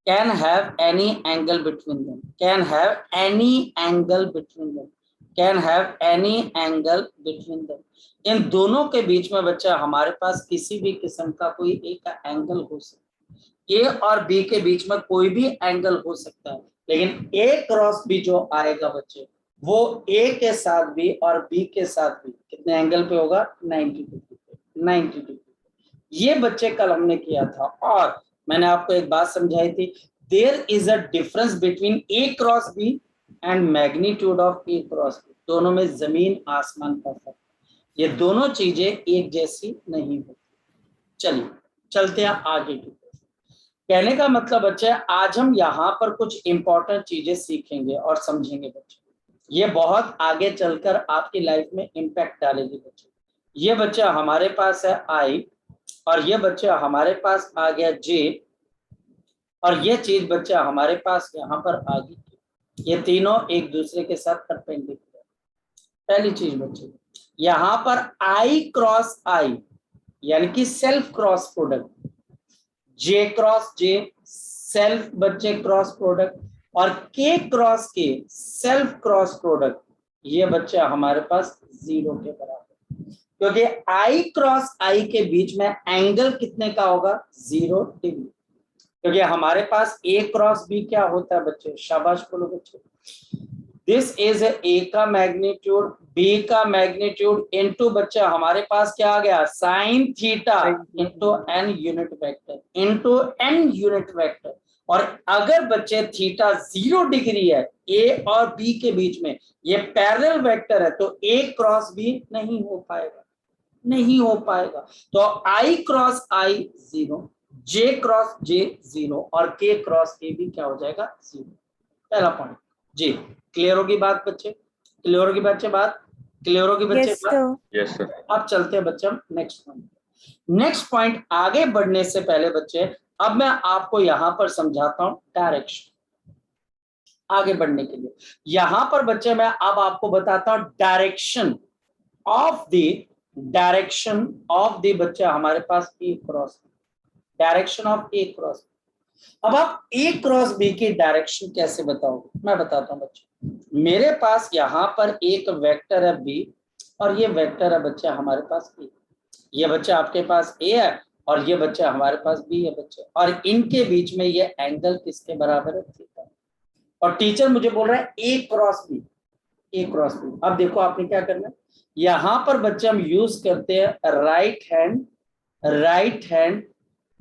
can have any angle between them, can have any angle between them, can have any angle between them। इन दोनों के बीच में बच्चा हमारे पास किसी भी किस्म का कोई एक एंगल हो सकता है, ए और बी के बीच में कोई भी एंगल हो सकता है, लेकिन ए क्रॉस बी जो आएगा बच्चे वो ए के साथ भी और बी के साथ भी कितने एंगल पे होगा, 90 डिग्री पे, 90 डिग्री। ये बच्चे कल हमने किया था और मैंने आपको एक बात समझाई थी, there is a difference between A cross B and magnitude of A cross B. दोनों में जमीन आसमान का फर्क, ये दोनों चीजें एक जैसी नहीं होती। चलिए चलते हैं आगे की तरफ। कहने का मतलब बच्चे आज हम यहाँ पर कुछ इंपॉर्टेंट चीजें सीखेंगे और समझेंगे बच्चे, ये बहुत आगे चलकर आपकी लाइफ में इम्पैक्ट डालेगी बच्चे। ये बच्चा हमारे पास है आई और ये बच्चा हमारे पास आ गया जे और ये चीज बच्चा हमारे पास यहाँ पर आ गई, ये तीनों एक दूसरे के साथ परपेंडिकुलर। पहली चीज बच्चे, यहाँ पर आई क्रॉस आई यानी कि सेल्फ क्रॉस प्रोडक्ट, जे क्रॉस जे सेल्फ बच्चे क्रॉस प्रोडक्ट और के क्रॉस के सेल्फ क्रॉस प्रोडक्ट, ये बच्चा हमारे पास 0 के बराबर, क्योंकि आई क्रॉस आई के बीच में एंगल कितने का होगा, 0 डिग्री। क्योंकि हमारे पास ए क्रॉस बी क्या होता है बच्चे, शाबाश बोलो बच्चे, दिस इज ए का मैग्नीट्यूड, बी का मैग्नीट्यूड इनटू बच्चा हमारे पास क्या आ गया, sine theta into an unit vector, into an unit vector. और अगर बच्चे थीटा 0 डिग्री है ए और बी के बीच में, ये पैरेलल वेक्टर है, तो ए क्रॉस बी नहीं हो पाएगा, नहीं हो पाएगा। तो आई क्रॉस आई 0, जे क्रॉस जे 0 और के क्रॉस के भी क्या हो जाएगा, 0। पहला पॉइंट जी, क्लियर होगी बात बच्चे, क्लियर होगी बच्चे बात, क्लियर होगी बच्चे Yes, बात। sir. Yes sir. अब चलते हैं बच्चे नेक्स्ट पॉइंट। नेक्स्ट पॉइंट आगे बढ़ने से पहले बच्चे अब मैं आपको यहां पर समझाता हूं डायरेक्शन। आगे बढ़ने के लिए यहां पर बच्चे मैं अब आपको बताता हूं डायरेक्शन ऑफ द बच्चा हमारे पास A cross, direction of A cross. अब आप ए क्रॉस बी की डायरेक्शन कैसे बताओगे, मैं बताता हूं बच्चे। मेरे पास यहां पर एक वेक्टर है बी और ये वेक्टर है बच्चा हमारे पास ए, ये बच्चा आपके पास ए है और ये बच्चा हमारे पास बी है बच्चे, और इनके बीच में ये एंगल किसके बराबर है, थीटा। और टीचर मुझे बोल रहा है A cross B, A cross B. अब देखो आपने क्या करना है, यहां पर बच्चे हम यूज करते हैं right hand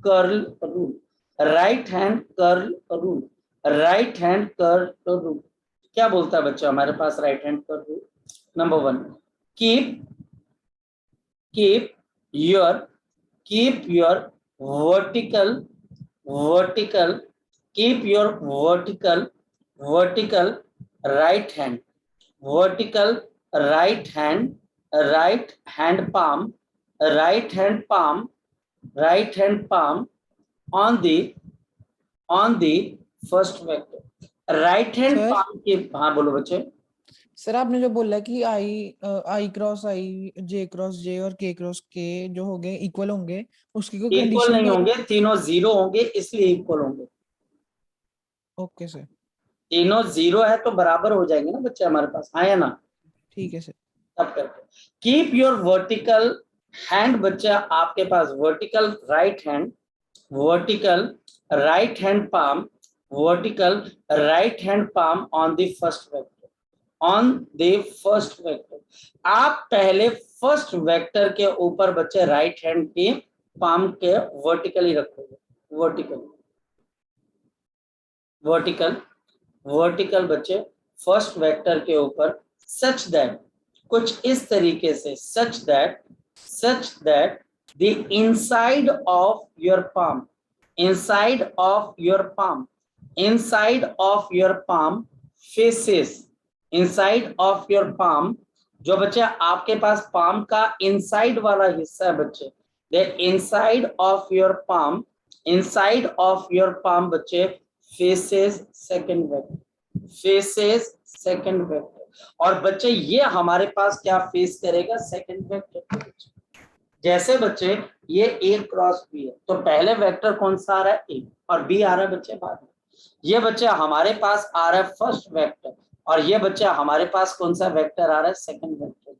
curl rule, right hand curl rule, right hand curl rule. क्या बोलता है बच्चा हमारे पास right hand curl rule, number 1, keep your vertical keep your vertical right hand palm on the first vector, right hand Sir? palm के, हाँ बोलो बच्चे। सर आपने जो बोला कि आई क्रॉस आई, जे क्रॉस जे और के क्रॉस के जो हो गए इक्वल होंगे, उसकी कोई इक्वल कंडीशन नहीं होंगे, तीनों 0 होंगे इसलिए इक्वल होंगे। ओके सर, तीनों 0 है तो बराबर हो जाएंगे ना बच्चे हमारे पास, हाँ या ना। ठीक है सर। तब करके कीप योर वर्टिकल हैंड बच्चा आपके पास vertical right hand palm on the first vector, आप पहले फर्स्ट वेक्टर के ऊपर बच्चे राइट हैंड के पाम के वर्टिकली रखोगे, वर्टिकल बच्चे फर्स्ट वेक्टर के ऊपर, सच दैट कुछ इस तरीके से, such that the inside of your palm faces, inside of your palm, जो बच्चे आपके पास पाम का इनसाइड वाला हिस्सा है बच्चे, the inside of your palm बच्चे फेसेस सेकंड वेक्टर, और बच्चे ये हमारे पास क्या फेस करेगा, सेकंड वेक्टर। जैसे बच्चे ये ए क्रॉस बी है तो पहले वेक्टर कौन सा आ रहा है, ए, और बी आ रहा है बच्चे बाद में। ये बच्चा हमारे पास आ रहा है फर्स्ट वेक्टर और ये बच्चा हमारे पास कौन सा वेक्टर आ रहा है, सेकंड वेक्टर।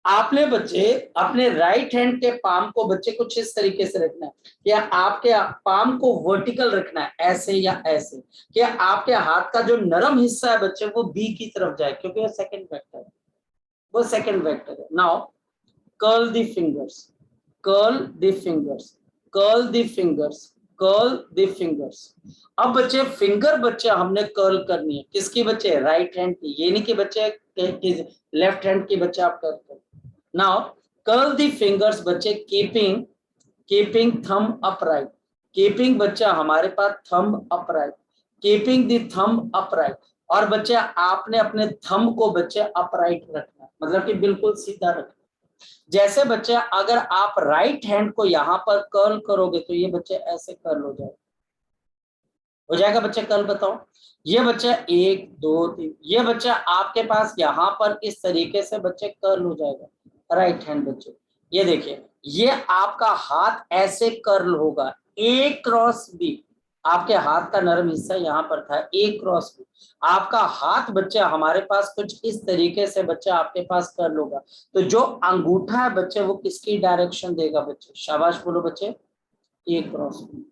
आपने बच्चे अपने राइट हैंड के पाम को बच्चे कुछ इस तरीके से रखना है, क्या आपके पाम को वर्टिकल रखना है ऐसे या ऐसे, क्या आपके हाथ का जो नरम हिस्सा है बच्चे वो बी की तरफ जाए, क्योंकि वो सेकंड वेक्टर है, वो सेकंड वेक्टर है। Now curl the fingers, curl the fingers, curl the fingers, curl the fingers. अब बच्चे फिंगर बच्चे हमने कर्ल करनी है, किसकी बच्चे, राइट हैंड की, ये नहीं कि बच्चे लेफ्ट हैंड की बच्चे आप कर्ल करें। नाउ कर्ल द फिंगर्स बच्चे, keeping keeping thumb upright, keeping बच्चा हमारे पास thumb upright, keeping the thumb upright. और बच्चे आपने अपने थंब को बच्चे अपराइट रखना, मतलब कि बिल्कुल सीधा रखना। जैसे बच्चे अगर आप राइट हैंड को यहां पर कर्ल करोगे तो ये बच्चे ऐसे कर्ल हो जाएगा बच्चे कर्ल, बताओ। ये बच्चे 1 2 3, ये बच्चा आपके पास यहाँ पर इस तरीके से बच्चे कर्ल हो जाएगा राइट हैंड बच्चे। ये देखिए, ये आपका हाथ ऐसे कर्ल होगा, ए क्रॉस बी, आपके हाथ का नरम हिस्सा यहाँ पर था, ए क्रॉस बी। आपका हाथ बच्चे हमारे पास कुछ इस तरीके से बच्चा आपके पास कर्ल होगा, तो जो अंगूठा है बच्चे वो किसकी डायरेक्शन देगा बच्चे, शाबाश बोलो बच्चे, ए क्रॉस बी।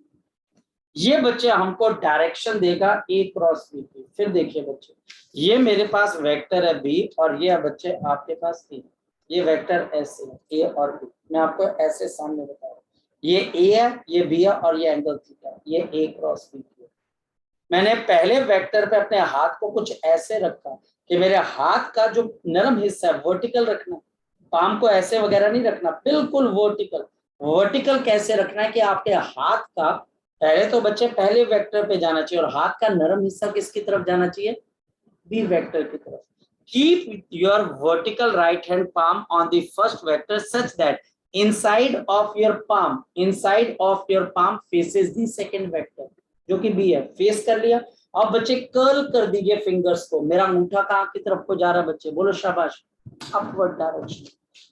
ये बच्चे हमको डायरेक्शन देगा ए क्रॉस बी की। फिर देखिए बच्चे, ये मेरे पास वेक्टर है बी और ये बच्चे आपके पास ए, ये वेक्टर ऐसे है ए और बी, मैं आपको ऐसे सामने बता रहा हूँ, ये ए है, ये बी है और ये एंगल थीटा, ये ए क्रॉस बी है। मैंने पहले वेक्टर पे अपने हाथ को कुछ ऐसे रखा कि मेरे हाथ का जो नरम हिस्सा है वर्टिकल रखना, पाम को ऐसे वगैरह नहीं रखना, बिल्कुल वर्टिकल। वर्टिकल कैसे रखना है कि आपके हाथ का पहले तो बच्चे पहले वेक्टर पे जाना चाहिए और हाथ का नरम हिस्सा किसकी तरफ जाना चाहिए, बी वेक्टर की तरफ। Keep your vertical right hand palm on the first vector such that inside of your palm faces the second vector, जो कि बी है, फेस कर लिया। अब बच्चे कर्ल कर दीजिए फिंगर्स को, मेरा अंगूठा कहाँ की तरफ को जा रहा है बच्चे, बोलो शाबाश, अपवर्ड डायरेक्शन।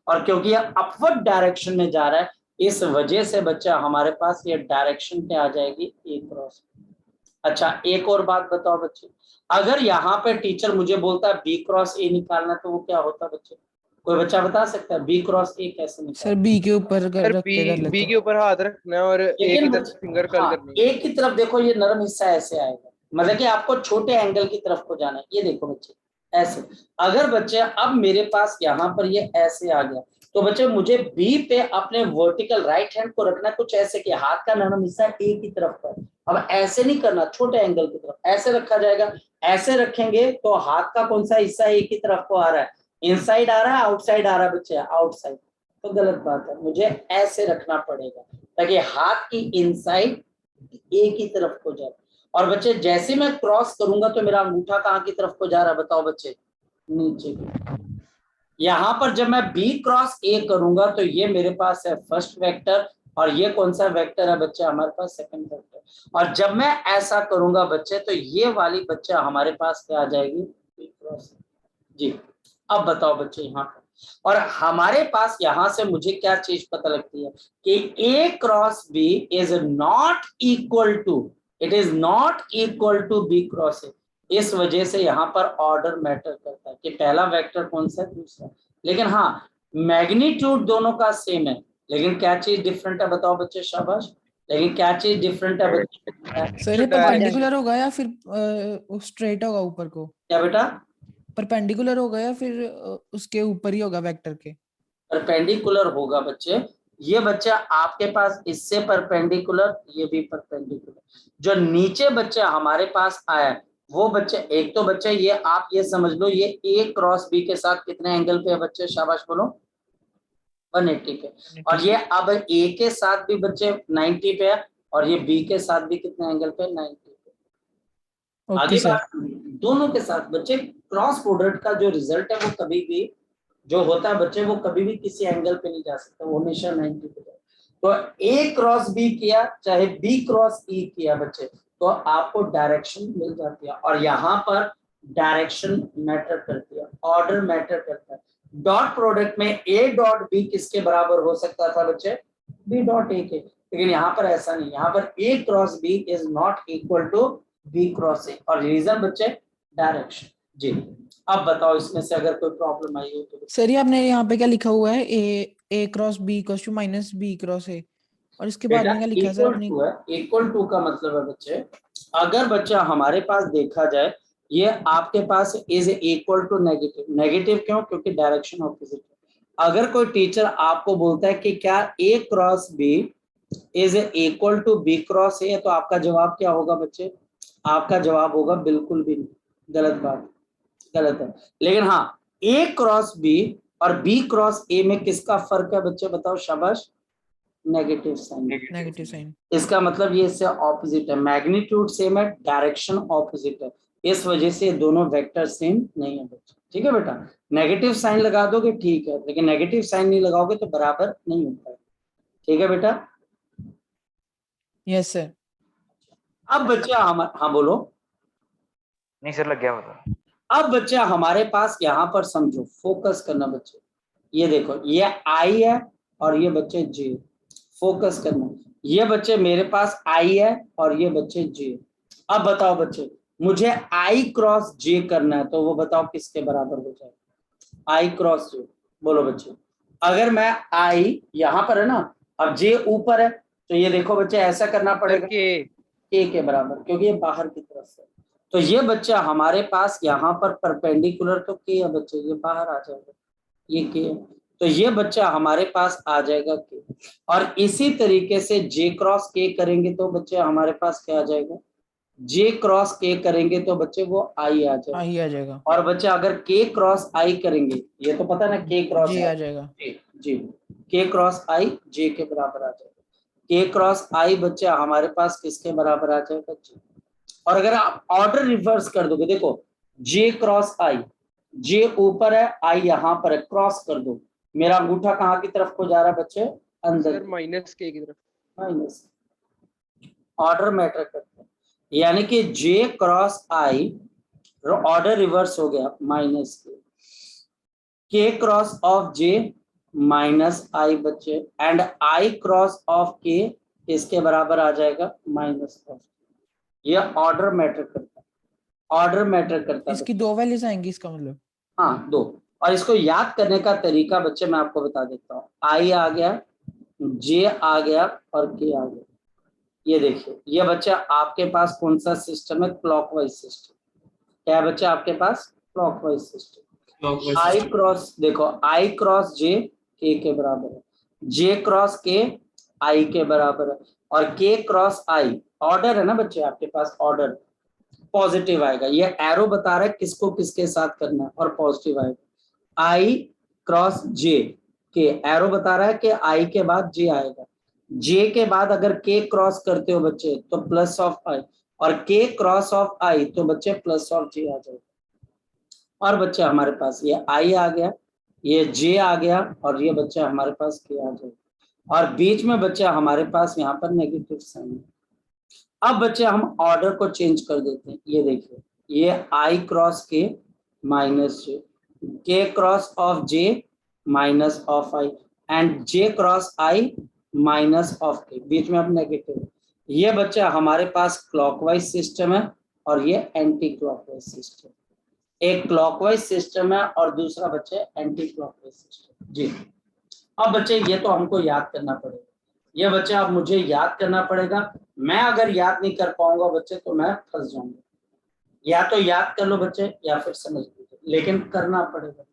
और क्योंकि ये अपवर्ड डायरेक्शन में जा रहा है इस वजह से बच्चा हमारे पास ये डायरेक्शन क्या आ जाएगी, ए क्रॉस। अच्छा एक और बात बताओ बच्चे, अगर यहाँ पे टीचर मुझे बोलता है बी क्रॉस ए निकालना तो वो क्या होता बच्चे, कोई बच्चा बता सकता है बी क्रॉस ए कैसे निकालना? सर बी के ऊपर सर रख के कर बी लेते के ऊपर हाथ रखना है और ए की तरफ फिंगर कर्ल करनी है। एक की तरफ देखो, ये नरम हिस्सा ऐसे आएगा, मतलब कि आपको छोटे एंगल की तरफ को जाना है। ये देखो बच्चे ऐसे, अगर बच्चे अब मेरे पास यहाँ पर ये ऐसे आ गया तो बच्चे मुझे बी पे अपने वर्टिकल राइट हैंड को रखना कुछ ऐसे कि हाथ का नरम हिस्सा ए की तरफ पर, अब ऐसे नहीं करना, छोटे एंगल की तरफ ऐसे रखा जाएगा। ऐसे रखेंगे तो हाथ का कौन सा हिस्सा ए की तरफ को आ रहा है, इनसाइड आ रहा है आउटसाइड आ रहा है बच्चे, आउटसाइड, तो गलत बात है, मुझे ऐसे रखना पड़ेगा ताकि हाथ की इनसाइड ए की तरफ को जाए। और बच्चे जैसे मैं क्रॉस करूंगा तो मेरा अंगूठा कहाँ की तरफ को जा रहा है बताओ बच्चे, नीचे की। यहाँ पर जब मैं बी क्रॉस ए करूंगा तो ये मेरे पास है फर्स्ट वेक्टर और ये कौन सा वेक्टर है बच्चे, हमारे पास सेकंड वेक्टर। और जब मैं ऐसा करूंगा बच्चे तो ये वाली बच्चे हमारे पास क्या आ जाएगी, बी क्रॉस जी। अब बताओ बच्चे यहाँ पर, और हमारे पास यहां से मुझे क्या चीज पता लगती है कि A cross B is not equal to, it is not equal to B cross A. इस वजह से यहाँ पर ऑर्डर मैटर करता है कि पहला वेक्टर कौन सा है, दूसरा। लेकिन हाँ मैग्नीट्यूड दोनों का सेम है, लेकिन क्या चीज डिफरेंट है बताओ बच्चे, शाबाश, लेकिन क्या चीज डिफरेंट है बच्चे, सर ये परपेंडिकुलर होगा या फिर स्ट्रेट होगा ऊपर को, क्या बेटा, परपेंडिकुलर होगा या फिर उसके ऊपर ही होगा वेक्टर के, परपेंडिकुलर होगा बच्चे। ये बच्चा आपके पास इससे परपेंडिकुलर, ये भी परपेंडिकुलर। जो नीचे बच्चा हमारे पास आया वो बच्चे, एक तो बच्चे ये आप ये समझ लो ये ए क्रॉस बी के साथ कितने एंगल पे है बच्चे, शाबाश बोलो 180 पे। और ये अब ए के साथ भी बच्चे 90 पे है और ये बी के साथ भी कितने एंगल पे, 90 पे। आगे बात, दोनों के साथ बच्चे क्रॉस प्रोडक्ट का जो रिजल्ट है वो कभी भी जो होता है बच्चे वो कभी भी किसी एंगल पे नहीं जा सकता, वो हमेशा 90 पे जाए। तो ए क्रॉस बी किया चाहे बी क्रॉस ई किया बच्चे तो आपको डायरेक्शन मिल जाती है। और यहाँ पर डायरेक्शन मैटर करती है, ऑर्डर मैटर करता है। डॉट प्रोडक्ट में ए डॉट बी किसके बराबर हो सकता था बच्चे, बी डॉट ए के, लेकिन यहाँ पर ऐसा नहीं, यहाँ पर A cross B is not equal to B cross A. और रीजन बच्चे डायरेक्शन जी। अब बताओ इसमें से अगर कोई प्रॉब्लम आई हो तो। सर ये आपने यहाँ पे क्या लिखा हुआ है, A cross B equals to minus B cross A, और इसके बाद बेटा में क्या लिखा है सर इक्वल अपनी? टू है, इक्वल टू का मतलब है बच्चे, अगर बच्चा हमारे पास देखा जाए ये आपके पास is equal to negative, negative क्यों? क्योंकि डायरेक्शन ऑपोजिट है। अगर कोई टीचर आपको बोलता है कि क्या A cross B is equal to B cross A, तो आपका जवाब क्या होगा बच्चे? आपका जवाब होगा बिल्कुल भी नहीं, गलत बात, गलत है। लेकिन हाँ, ए क्रॉस बी और बी क्रॉस ए में किसका फर्क है बच्चे बताओ, शाबाश, नेगेटिव साइन। Negative sign. इसका मतलब ये इससे ऑपोजिट है, मैग्नीट्यूड सेम है, डायरेक्शन ऑपोजिट है, इस वजह से दोनों वेक्टर सेम नहीं है बच्चे। ठीक है बेटा, नेगेटिव साइन लगा दोगे ठीक है, लेकिन नेगेटिव साइन नहीं लगाओगे तो बराबर नहीं होता है। ठीक है बेटा। Yes sir. अब बच्चा हाँ बोलो। नहीं सर, लग गया पता। अब बच्चा हमारे पास यहाँ पर समझो, फोकस करना बच्चे, ये देखो ये आई है और ये बच्चे जे, फोकस करना, ये बच्चे मेरे पास आई है और ये बच्चे जे। अब बताओ बच्चे, मुझे आई क्रॉस जे करना है, तो वो बताओ किसके बराबर हो जाएगा? आई क्रॉस जे, बोलो बच्चे। अगर मैं आई यहाँ पर है ना, अब जे ऊपर है, तो ये देखो बच्चे ऐसा करना पड़ेगा के बराबर, क्योंकि ये बाहर की तरफ है। तो ये बच्चा हमारे पास यहाँ पर परपेंडिकुलर तो के है बच्चे, ये बाहर आ जाएगा, ये के है, तो ये बच्चा हमारे पास आ जाएगा के। और इसी तरीके से जे क्रॉस के करेंगे तो बच्चे हमारे पास क्या आ जाएगा? जे क्रॉस के करेंगे तो बच्चे वो आई आ जाएगा, आई आ जाएगा। और बच्चे अगर के क्रॉस आई करेंगे, ये तो पता ना, के क्रॉस जे आ जाएगा, जी, के क्रॉस आई जे के बराबर आ जाएगा। के क्रॉस आई बच्चे हमारे पास किसके बराबर आ जाएगा? जे। और अगर आप ऑर्डर रिवर्स कर दोगे, देखो जे क्रॉस आई, जे ऊपर है, आई यहाँ पर है, क्रॉस कर दो, मेरा अंगूठा कहाँ की तरफ को जा रहा है बच्चे? अंदर, माइनस के की तरफ। माइनस, ऑर्डर मैटर करता है, यानी कि जे क्रॉस आई ऑर्डर रिवर्स हो गया, माइनस के क्रॉस ऑफ जे माइनस आई बच्चे, एंड आई क्रॉस ऑफ के इसके बराबर आ जाएगा माइनस ऑफ। ये ऑर्डर मैटर करता है, ऑर्डर मैटर करता है। इसकी दो वैल्यूज आएंगी इसका मतलब? हाँ दो। और इसको याद करने का तरीका बच्चे मैं आपको बता देता हूँ, आई आ गया, जे आ गया और के आ गया। ये देखिए, ये बच्चा आपके पास कौन सा सिस्टम है? Clockwise system. क्या है बच्चा आपके पास? Clockwise system. आई क्रॉस, देखो आई क्रॉस जे के बराबर है, जे क्रॉस के आई के बराबर है, और के क्रॉस आई ऑर्डर है ना बच्चे आपके पास, ऑर्डर पॉजिटिव आएगा। ये एरो बता रहा है किसको किसके साथ करना है, और पॉजिटिव आएगा। आई क्रॉस जे के, एरो बता रहा है कि आई के बाद जे आएगा, जे के बाद अगर के क्रॉस करते हो बच्चे तो प्लस ऑफ आई, और के क्रॉस ऑफ आई तो बच्चे प्लस ऑफ जे आ जाएगा। और बच्चे हमारे पास ये आई आ गया, ये जे आ गया, और ये बच्चा हमारे पास के आ जाएगा, और बीच में बच्चा हमारे पास यहाँ पर नेगेटिव साइन है। अब बच्चे हम ऑर्डर को चेंज कर देते हैं, ये देखिए, ये आई क्रॉस के माइनस जे, के cross of J minus of I, and J cross I minus of के, बीच में अब नेगेटिव। ये बच्चा हमारे पास क्लॉकवाइज सिस्टम है और ये एंटी क्लॉकवाइज सिस्टम। एक क्लॉकवाइज सिस्टम है और दूसरा बच्चे एंटी क्लॉकवाइज सिस्टम। जी, अब बच्चे ये तो हमको याद करना पड़ेगा, ये बच्चे अब मुझे याद करना पड़ेगा। मैं अगर याद नहीं कर पाऊंगा बच्चे तो मैं फंस जाऊंगा। या तो याद कर लो बच्चे या फिर समझ लीजिए, लेकिन करना पड़ेगा।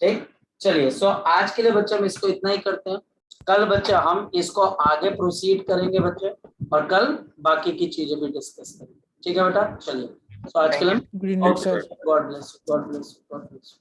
ठीक, चलिए, सो आज के लिए बच्चे हम इसको इतना ही करते हैं। कल बच्चे हम इसको आगे प्रोसीड करेंगे बच्चे, और कल बाकी की चीजें भी डिस्कस करेंगे। ठीक है बेटा, चलिए, सो आज के लिए good night sir. God bless, God bless, God bless.